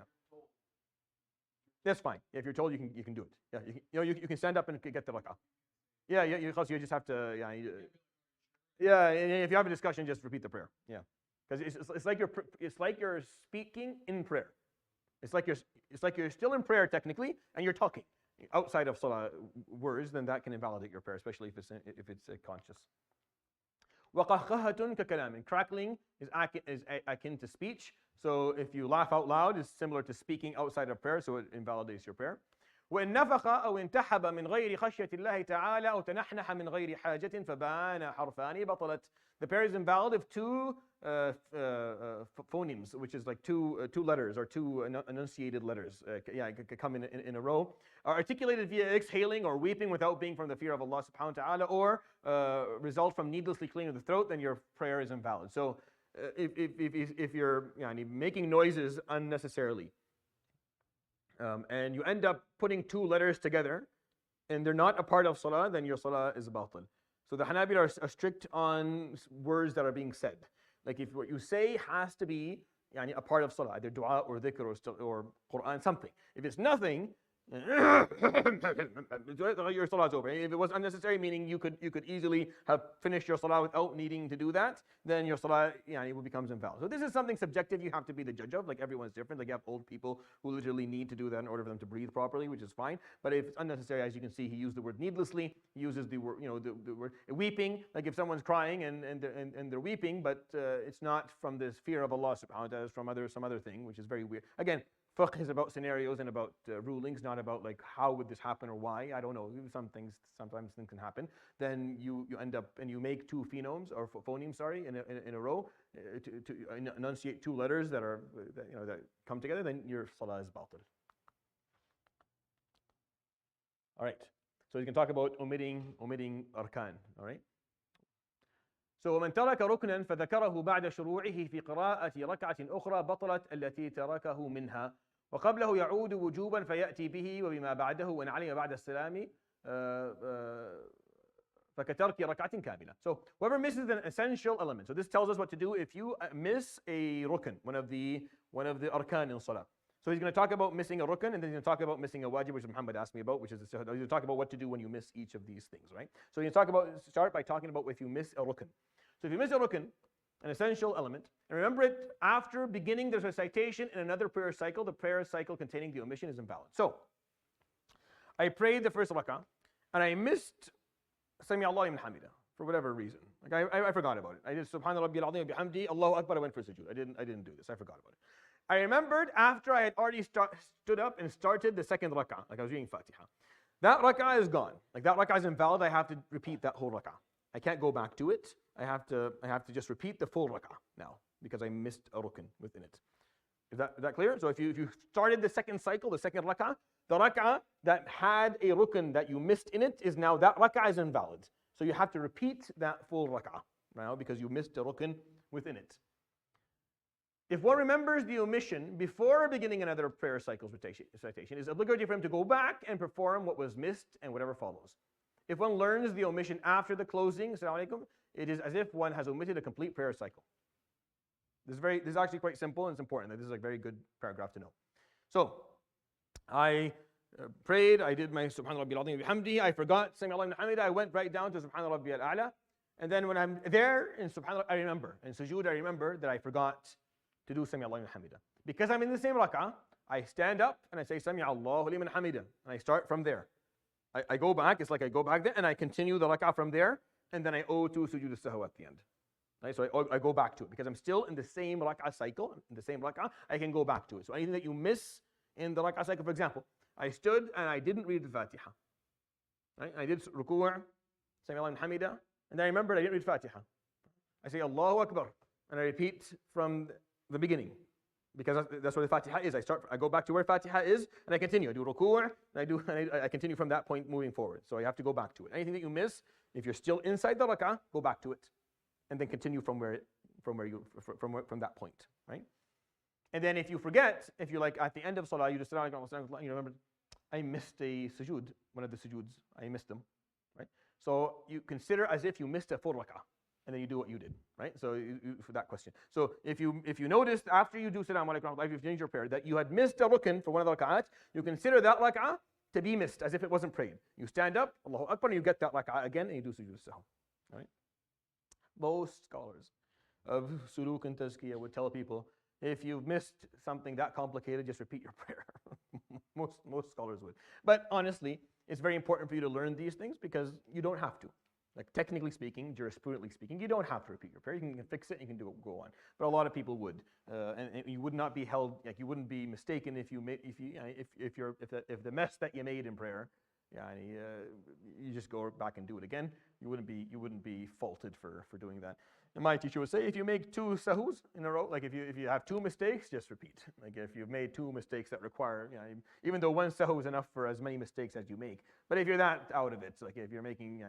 That's fine. If you're told, you can do it. Yeah, you can stand up and get the rak'ah. Yeah, you just have to. Yeah, if you have a discussion, just repeat the prayer. Yeah, because it's like you're speaking in prayer. It's like you're still in prayer technically, and you're talking outside of salah words. Then that can invalidate your prayer, especially if it's conscious. وقهقهة ككلام. Crackling is akin to speech. So if you laugh out loud, it's similar to speaking outside of prayer, so it invalidates your prayer. وإن نفخ أو انتحب من غير خشية الله تعالى أو تنحنح من غير حاجة فبان حرفان بطلت. The prayer is invalid if two phonemes, which is like two letters or two enunciated letters, come in a row, are articulated via exhaling or weeping without being from the fear of Allah subhanahu wa ta'ala, or result from needlessly clearing the throat, then your prayer is invalid. So if you're making noises unnecessarily, and you end up putting two letters together, and they're not a part of salah, then your salah is batil. So the Hanabila are strict on words that are being said. Like if what you say has to be a part of salah, either dua or dhikr or Quran, something. If it's nothing, your salah is over. If it was unnecessary, meaning you could easily have finished your salah without needing to do that, then your salah becomes invalid. So this is something subjective you have to be the judge of. Like everyone's different. Like you have old people who literally need to do that in order for them to breathe properly, which is fine. But if it's unnecessary, as you can see, he used the word needlessly. He uses the word the word weeping. Like if someone's crying and they're weeping, but it's not from this fear of Allah subhanahu wa ta'ala, it's from some other thing, which is very weird. Again, Fiqh is about scenarios and about rulings, not about like how would this happen or why. I don't know. Sometimes things can happen. Then you end up and you make two phonemes in a row to enunciate two letters that come together. Then your salah is batil. All right. So he's going to talk about omitting arkan, all right? So ومن ترك ركنا فذكره بعد شروعه في قراءة ركعة أخرى بطلت التي تركه منها وقبله يعود وجوبا فيأتي به وبما بعده وإن علم بعد السلام فكترك ركعة كاملة. So whoever misses an essential element. So this tells us what to do if you miss a rukn, one of the arkan in salah. So he's going to talk about missing a rukn, and then he's going to talk about missing a wajib, which Muhammad asked me about, which is he's going to talk about what to do when you miss each of these things, right? So he's going to start by talking about if you miss a rukn. So if you miss a rukn, an essential element, and remember it after beginning the recitation in another prayer cycle, the prayer cycle containing the omission is invalid. So I prayed the first rak'ah, and I missed Sami Allah liman hamida for whatever reason. Like I forgot about it. I did Subhana Rabbiyal Azim bihamdi, Allahu Akbar, I went for sujood. I didn't do this. I forgot about it. I remembered after I had already stood up and started the second rak'ah, like I was reading Fatiha. That rak'ah is gone. Like that rak'ah is invalid. I have to repeat that whole rak'ah. I can't go back to it. I have to just repeat the full rak'ah now because I missed a rukn within it. Is that clear? So if you started the second cycle, the second rak'ah, the rak'ah that had a rukn that you missed in it is now, that rak'ah is invalid. So you have to repeat that full rak'ah now because you missed a rukn within it. If one remembers the omission before beginning another prayer cycle recitation, it's obligatory for him to go back and perform what was missed and whatever follows. If one learns the omission after the closing, it is as if one has omitted a complete prayer cycle. This is actually quite simple and it's important. This is a very good paragraph to know. So I prayed, I did my Subhana Rabbiyal Azim bihamdi, I forgot Sami Allah liman hamida, I went right down to Subhana Rabbiyal A'la, and then when I'm there in Subhana, I remember, in sujood I remember that I forgot to do Sami Allah liman hamida. Because I'm in the same rak'ah, I stand up and I say Sami Allahu liman hamida, and I start from there. I go back, it's like I go back there and I continue the rak'ah from there, and then I owe to sujood as-sahw at the end. Right? So I go back to it because I'm still in the same rak'ah cycle, in the same rak'ah, I can go back to it. So anything that you miss in the rak'ah cycle, for example, I stood and I didn't read the Fatiha. Right? I did ruku', Sami Allah liman hamida, and then I remembered I didn't read Fatiha. I say Allahu Akbar, and I repeat from the beginning. Because that's what the Fatiha is. I go back to where Fatiha is, and I continue. I do ruku', and I continue from that point moving forward. So I have to go back to it. Anything that you miss, if you're still inside the rak'ah, go back to it, and then continue from that point, right? And then if you forget, if you're like at the end of salah, you just you remember, I missed a sujood, one of the sujoods, I missed them, right? So you consider as if you missed a full rak'ah, and then you do what you did, right? So for that question. So if you noticed after you do salam alaikum, if you've changed your prayer, that you had missed a rukn for one of the rak'ahs, you consider that rak'ah to be missed as if it wasn't prayed. You stand up, Allahu Akbar, and you get that rak'ah again, and you do sujood as-sahw, right? Most scholars of suluk and tazkiyah would tell people, if you've missed something that complicated, just repeat your prayer. most scholars would. But honestly, it's very important for you to learn these things because you don't have to. Like technically speaking, jurisprudentally speaking, you don't have to repeat your prayer. You can fix it and you can go on. But a lot of people would, and you would not be held, like you wouldn't be mistaken if the mess that you made in prayer, you just go back and do it again. You wouldn't be faulted for doing that. And my teacher would say, if you make 2 sahus in a row, like if you have 2 mistakes, just repeat. Like if you've made 2 mistakes that require, even though 1 sahu is enough for as many mistakes as you make. But if you're that out of it, like if you're making,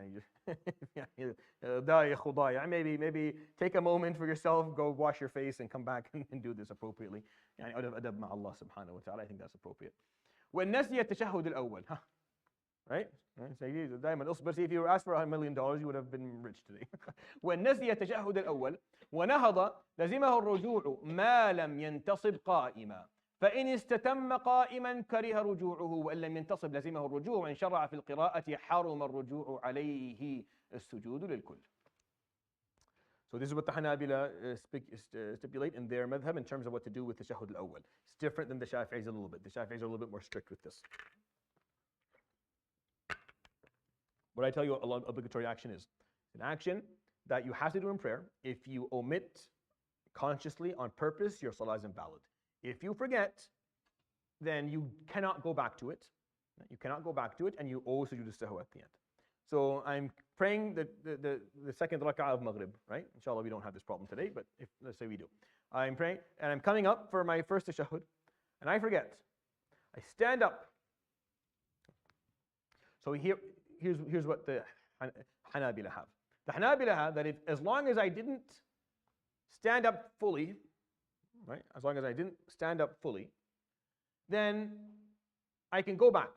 maybe take a moment for yourself, go wash your face, and come back and do this appropriately. Out of adab ma Allah subhanahu wa ta'ala, I think that's appropriate. وَالنَّسْيَ التَّشَهُدُ الْأَوَّلِ. Right? So if you were asked for $1 million, you would have been rich today. والنسي التشهد الأول ونهض لزمه الرجوع ما لم ينتصب قائما فإن استتم قائما كره رجوعه وإن لم ينتصب لزمه الرجوع وإن شرع في القراءة حرم الرجوع عليه السجود للكل. So this is what the Hanabila stipulate in their madhab in terms of what to do with the tashahhud al-awwal. It's different than the Shafi'is a little bit. The Shafi'is are a little bit more strict with this. What I tell you obligatory action is an action that you have to do in prayer. If you omit consciously on purpose, your salah is invalid. If you forget, then you cannot go back to it. You cannot go back to it, and you owe sujood as-sahw at the end. So I'm praying the second rak'ah of Maghrib, right? Inshallah, we don't have this problem today, but let's say we do. I'm praying, and I'm coming up for my first tashahhud, and I forget. I stand up. So here, here's what the Hanabila have. The Hanabila have that as long as I didn't stand up fully, right? As long as I didn't stand up fully, then I can go back.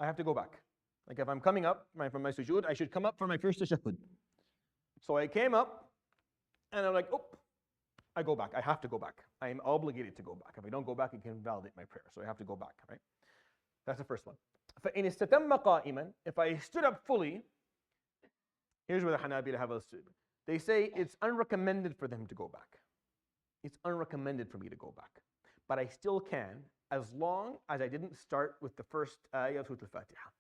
I have to go back. Like if I'm coming up from my sujood, I should come up for my first tashahhud. So I came up, and I'm like, oh, I go back. I have to go back. I am obligated to go back. If I don't go back, it can invalidate my prayer. So I have to go back, right? That's the first one. فَإِنِ اسْتَتَمَّ قَائِمًا, if I stood up fully, here's where the Hanabila have a stood. They say it's unrecommended for them to go back. It's unrecommended for me to go back. But I still can, as long as I didn't start with the first ayah of Surah Al-Fatiha.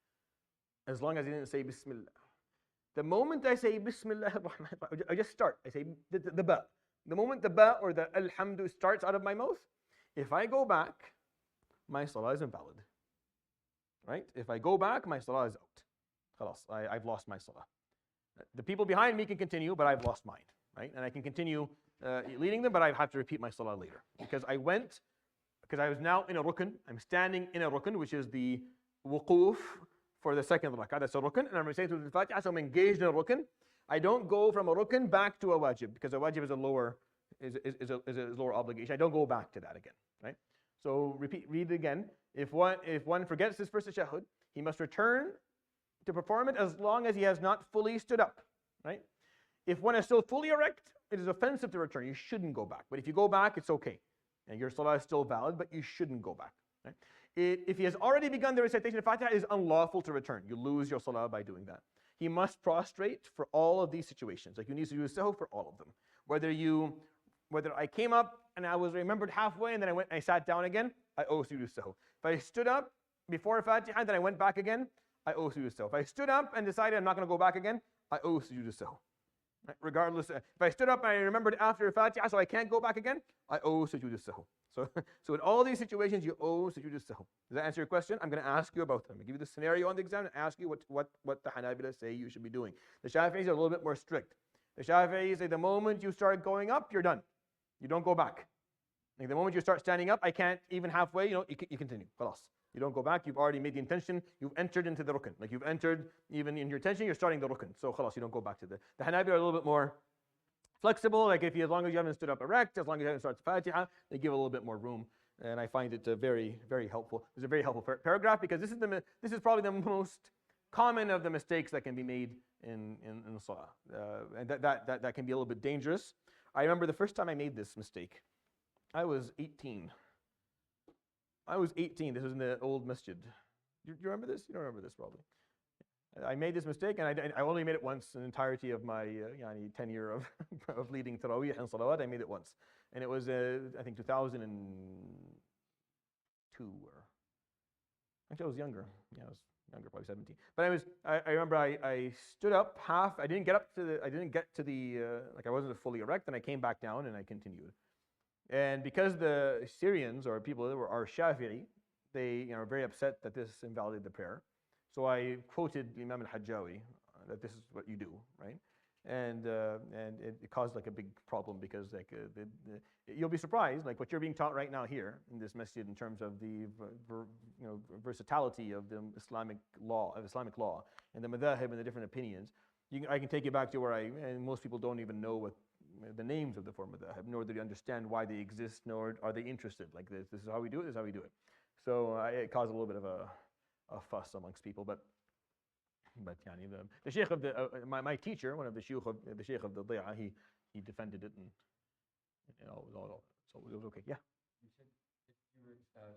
As long as I didn't say Bismillah. The moment I say Bismillah ar-Rahman, I just start. I say the ba. The moment the ba or the alhamdu starts out of my mouth, if I go back, my salah is invalid. Right? If I go back, my salah is out. Khalas, I've lost my salah. The people behind me can continue, but I've lost mine. Right? And I can continue leading them, but I have to repeat my salah later. Because I was now in a rukn. I'm standing in a rukn, which is the wuquf for the second rak'ah. That's a rukn. And I'm reciting the Fatiha, so I'm engaged in a rukn. I don't go from a rukn back to a wajib, because a wajib is a lower obligation. I don't go back to that again. Right? So read it again. If one forgets his first tashahhud, he must return to perform it as long as he has not fully stood up. Right? If one is still fully erect, it is offensive to return. You shouldn't go back. But if you go back, it's okay. And your salah is still valid, but you shouldn't go back. Right? If he has already begun the recitation of Fatiha, it is unlawful to return. You lose your salah by doing that. He must prostrate for all of these situations. Like you need to use sahu for all of them. Whether I came up and I was remembered halfway and then I sat down again, I owe sujood sahu. If I stood up before Fatiha and then I went back again, I owe sujood sahu. If I stood up and decided I'm not going to go back again, I owe sujood sahu. Right? Regardless, if I stood up and I remembered after Fatiha, so I can't go back again, I owe sujood sahu. So in all these situations, you owe sujood sahu. Does that answer your question? I'm going to ask you about them. I'll give you the scenario on the exam and ask you what the Hanabila say you should be doing. The Shafi'is are a little bit more strict. The Shafi'is say the moment you start going up, you're done. You don't go back. Like the moment you start standing up, I can't even halfway, you continue. Khalas. You don't go back. You've already made the intention. You've entered into the rukn. Like you've entered even in your intention, you're starting the rukn. So khalas, you don't go back to the Hanabila are a little bit more flexible. Like as long as you haven't stood up erect, as long as you haven't started Fatiha, they give a little bit more room. And I find it very, very helpful. It's a very helpful paragraph because this is probably the most common of the mistakes that can be made in the salah. And that can be a little bit dangerous. I remember the first time I made this mistake. I was 18. This was in the old masjid. Do you remember this? You don't remember this probably. I made this mistake, and I only made it once in the entirety of my 10 year of leading Taraweeh and Salawat. I made it once. And it was, I think, 2002. Actually, I was younger. Yeah, I was younger, probably 17. But I remember I stood up half. I didn't get to the, I wasn't fully erect, and I came back down, and I continued. And because the Syrians, or people that are Shafi'i, they are very upset that this invalidated the prayer. So I quoted Imam al-Hajjawi that this is what you do, right? And it caused like a big problem because you'll be surprised, like what you're being taught right now here in this masjid in terms of the versatility of the Islamic law and the madhahib and the different opinions. I can take you back to where and most people don't even know what the names of the four madhahib, nor do they understand why they exist, nor are they interested. Like this is how we do it. This is how we do it. So it caused a little bit of a fuss amongst people, but yani the sheikh of my teacher, one of the sheikh of the Di'a, he defended it, and so it was okay. Yeah. You said if you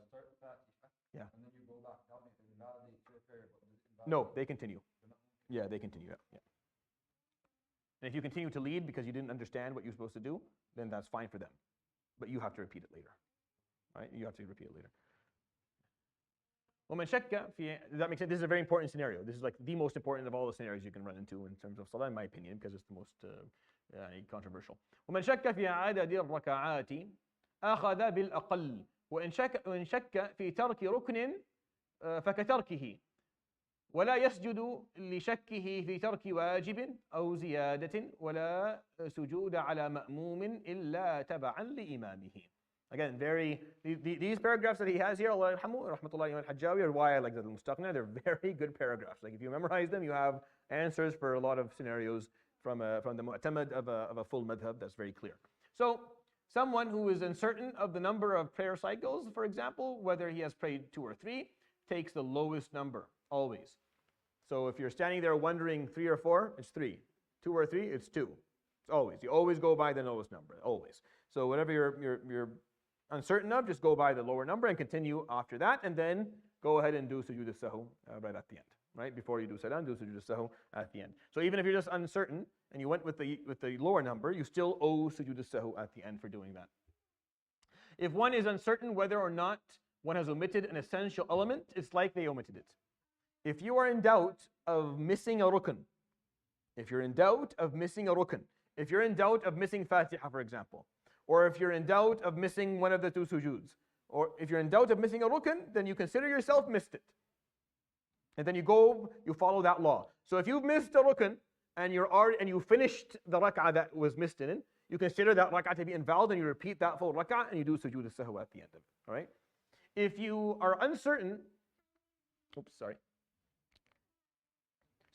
start the Fatiha, yeah, and then you go back down, it will invalidate your prayer, but does it invalidate? No, they continue. Yeah, they continue. Yeah. And if you continue to lead because you didn't understand what you're supposed to do, then that's fine for them. But you have to repeat it later. Right? You have to repeat it later. Does that make sense? This is a very important scenario. This is like the most important of all the scenarios you can run into in terms of salah, in my opinion, because it's the most controversial. ومن شك في عدد الركعات أخذ بالأقل وإن شك في ترك ركن فكتركه ولا يسجد لشكه في ترك واجب أو زيادة ولا سجود على مأموم إلا تبعا لإمامه. Again, these paragraphs that he has here, Allah yarhamu, rahmatullahi al-Hajjawi, or why I like al-Mustaqna, they're very good paragraphs. Like if you memorize them, you have answers for a lot of scenarios from the mu'tamad of a full madhab. That's very clear. So someone who is uncertain of the number of prayer cycles, for example, whether he has prayed 2 or 3, takes the lowest number always. So if you're standing there wondering 3 or 4, it's 3. 2 or 3, it's 2. It's always. You always go by the lowest number, always. So whatever you're uncertain of, just go by the lower number and continue after that, and then go ahead and do sujood al-sahw right at the end. Right before you do salam, do sujood al-sahw at the end. So even if you're just uncertain and you went with the lower number, you still owe sujood al-sahw at the end for doing that. If one is uncertain whether or not one has omitted an essential element, it's like they omitted it. If you are in doubt of missing a rukn, if you're in doubt of missing a rukn, if you're in doubt of missing Fatiha, for example, or if you're in doubt of missing one of the 2 sujoods, or if you're in doubt of missing a rukn, then you consider yourself missed it. And then you follow that law. So if you've missed a rukn and you finished the rak'ah that was missed in it, you consider that rak'ah to be invalid and you repeat that full rak'ah and you do sujood al-sahw at the end of it. All right? If you are uncertain,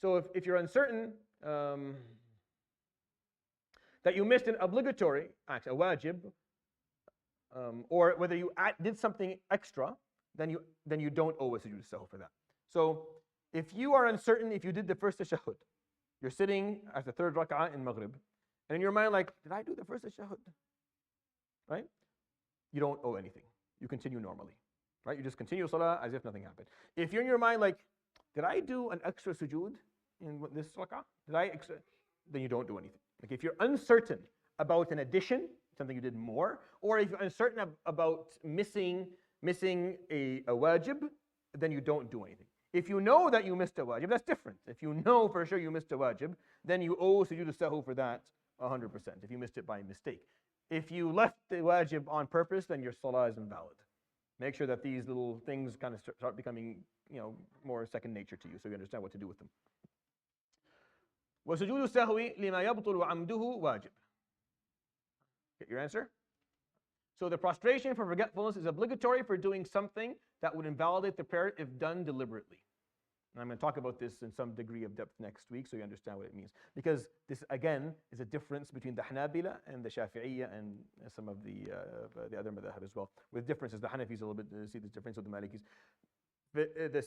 So if you're uncertain that you missed an obligatory act, a wajib, or whether you did something extra, then you don't owe a sujood al-sahw for that. So if you are uncertain if you did the first tashahhud, you're sitting at the 3rd rak'ah in Maghrib, and in your mind like, did I do the first tashahhud? Right? You don't owe anything. You continue normally. Right? You just continue salah as if nothing happened. If you're in your mind like, did I do an extra sujood in this rak'ah? Then you don't do anything. Like if you're uncertain about an addition, something you did more, or if you're uncertain about missing a wajib, then you don't do anything. If you know that you missed a wajib, that's different. If you know for sure you missed a wajib, then you owe sujood al-sahw for that 100%, if you missed it by mistake. If you left the wajib on purpose, then your salah is invalid. Make sure that these little things kind of start becoming, more second nature to you, so you understand what to do with them. وَسُجُودُ السَّهْوِ لِمَا يَبْطُلُ عَمْدُهُ وَاجِب. Get your answer? So the prostration for forgetfulness is obligatory for doing something that would invalidate the prayer if done deliberately. And I'm going to talk about this in some degree of depth next week so you understand what it means. Because this, again, is a difference between the Hanabila and the Shafi'iyya and some of the other madhab as well. With differences, the Hanafis a little bit see this difference with the Malikis. The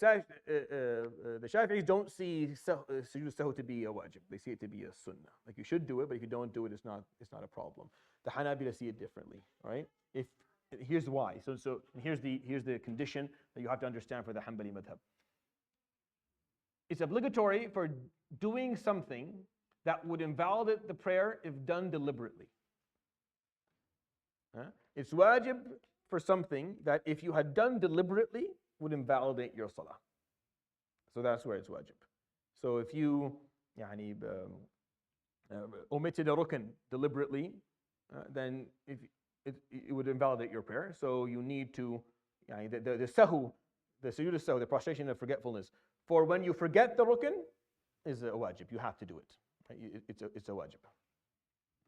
Shafi'is don't see sujood al-sahw to be a wajib. They see it to be a sunnah. Like you should do it, but if you don't do it, it's not a problem. The Hanabila see it differently. All right? Here's why. So here's the condition that you have to understand for the Hanbali madhab. It's obligatory for doing something that would invalidate the prayer if done deliberately. It's wajib for something that if you had done deliberately would invalidate your salah. So that's where it's wajib. So if you omitted a rukn deliberately, then it would invalidate your prayer. So you need to, the sahw, the sujood al-sahw, the prostration of forgetfulness, for when you forget the rukn is a wajib. You have to do it. Right? It's a wajib.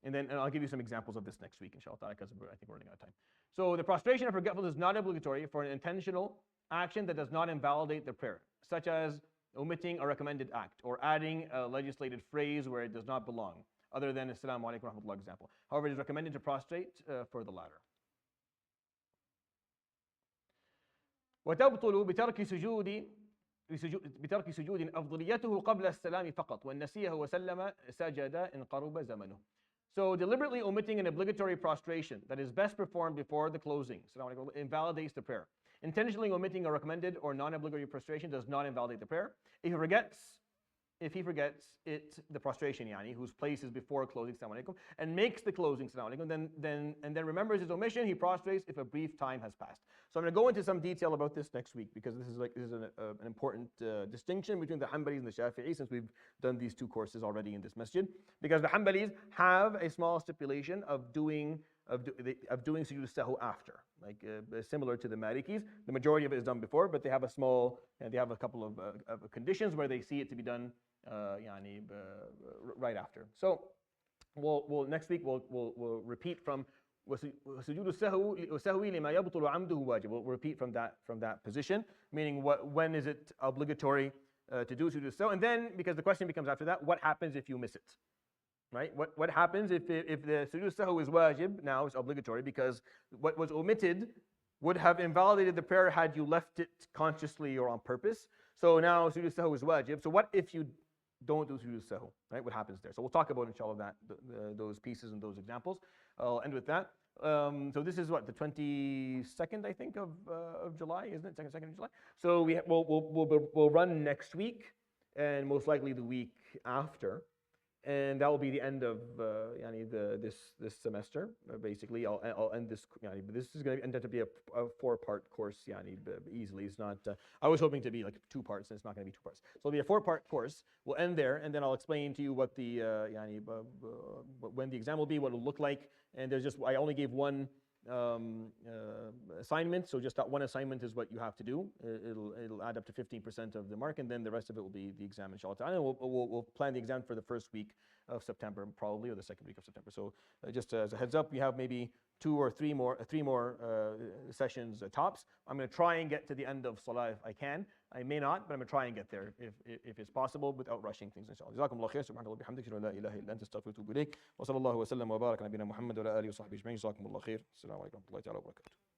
And I'll give you some examples of this next week, inshallah, because I think we're running out of time. So the prostration of forgetfulness is not obligatory for an intentional action that does not invalidate the prayer, such as omitting a recommended act or adding a legislated phrase where it does not belong, other than Assalamu alaikum wa rahmatullah example. However, it is recommended to prostrate for the latter. وتبطل بترك سجود أفضليته قبل السلام فقط وإن نسيه وسلم سجد إن قرب زمنه. So deliberately omitting an obligatory prostration that is best performed before the closing invalidates the prayer. Intentionally omitting a recommended or non-obligatory prostration does not invalidate the prayer. If he forgets the prostration, whose place is before closing Assalamu alaikum, and makes the closing Assalamu alaikum, and then remembers his omission, he prostrates if a brief time has passed. So I'm going to go into some detail about this next week because this is an important distinction between the Hanbalis and the Shafi'is, since we've done these 2 courses already in this masjid. Because the Hanbalis have a small stipulation of doing sujood al-sahw after, similar to the Malikis. The majority of it is done before, but they have a couple of conditions where they see it to be done right after. So we'll next week we'll repeat from وسجود السهو لما يبطل عمده واجب. We'll repeat from that position, meaning when is it obligatory to do sujood sahw? And then, because the question becomes after that, what happens if you miss it? Right? What happens if the sujood sahw is wajib, now it's obligatory, because what was omitted would have invalidated the prayer had you left it consciously or on purpose. So now sujood sahw is wajib. So what if you don't do sujood sahw? Right? What happens there? So we'll talk about, inshallah, those pieces and those examples. I'll end with that. So this is what, the 22nd, I think, of July, isn't it? Second of July. So we'll run next week, and most likely the week after. And that will be the end of this semester. Basically, I'll end this. But this is going to end up to be a 4-part course. Easily, it's not. I was hoping to be like 2 parts, and it's not going to be 2 parts. So it'll be a 4-part course. We'll end there, and then I'll explain to you what the when the exam will be, what it'll look like. And I only gave one assignment, so just that one assignment is what you have to do. It'll add up to 15% of the mark, and then the rest of it will be the exam, inshallah. And we'll plan the exam for the first week of September, probably, or the second week of September. So just as a heads up, we have maybe 2 or 3 more sessions tops. I'm going to try and get to the end of Salah if I can. I may not, but I'm going to try and get there if it's possible without rushing things, inshallah. جزاكم الله خير. سبحانك اللهم وبحمدك اشهد ان لا اله الا انت استغفرك واتوب اليك. وصلى الله وسلم وبارك على نبينا محمد وعلى اله وصحبه اجمعين. جزاكم الله خير. السلام عليكم ورحمه الله تعالى وبركاته.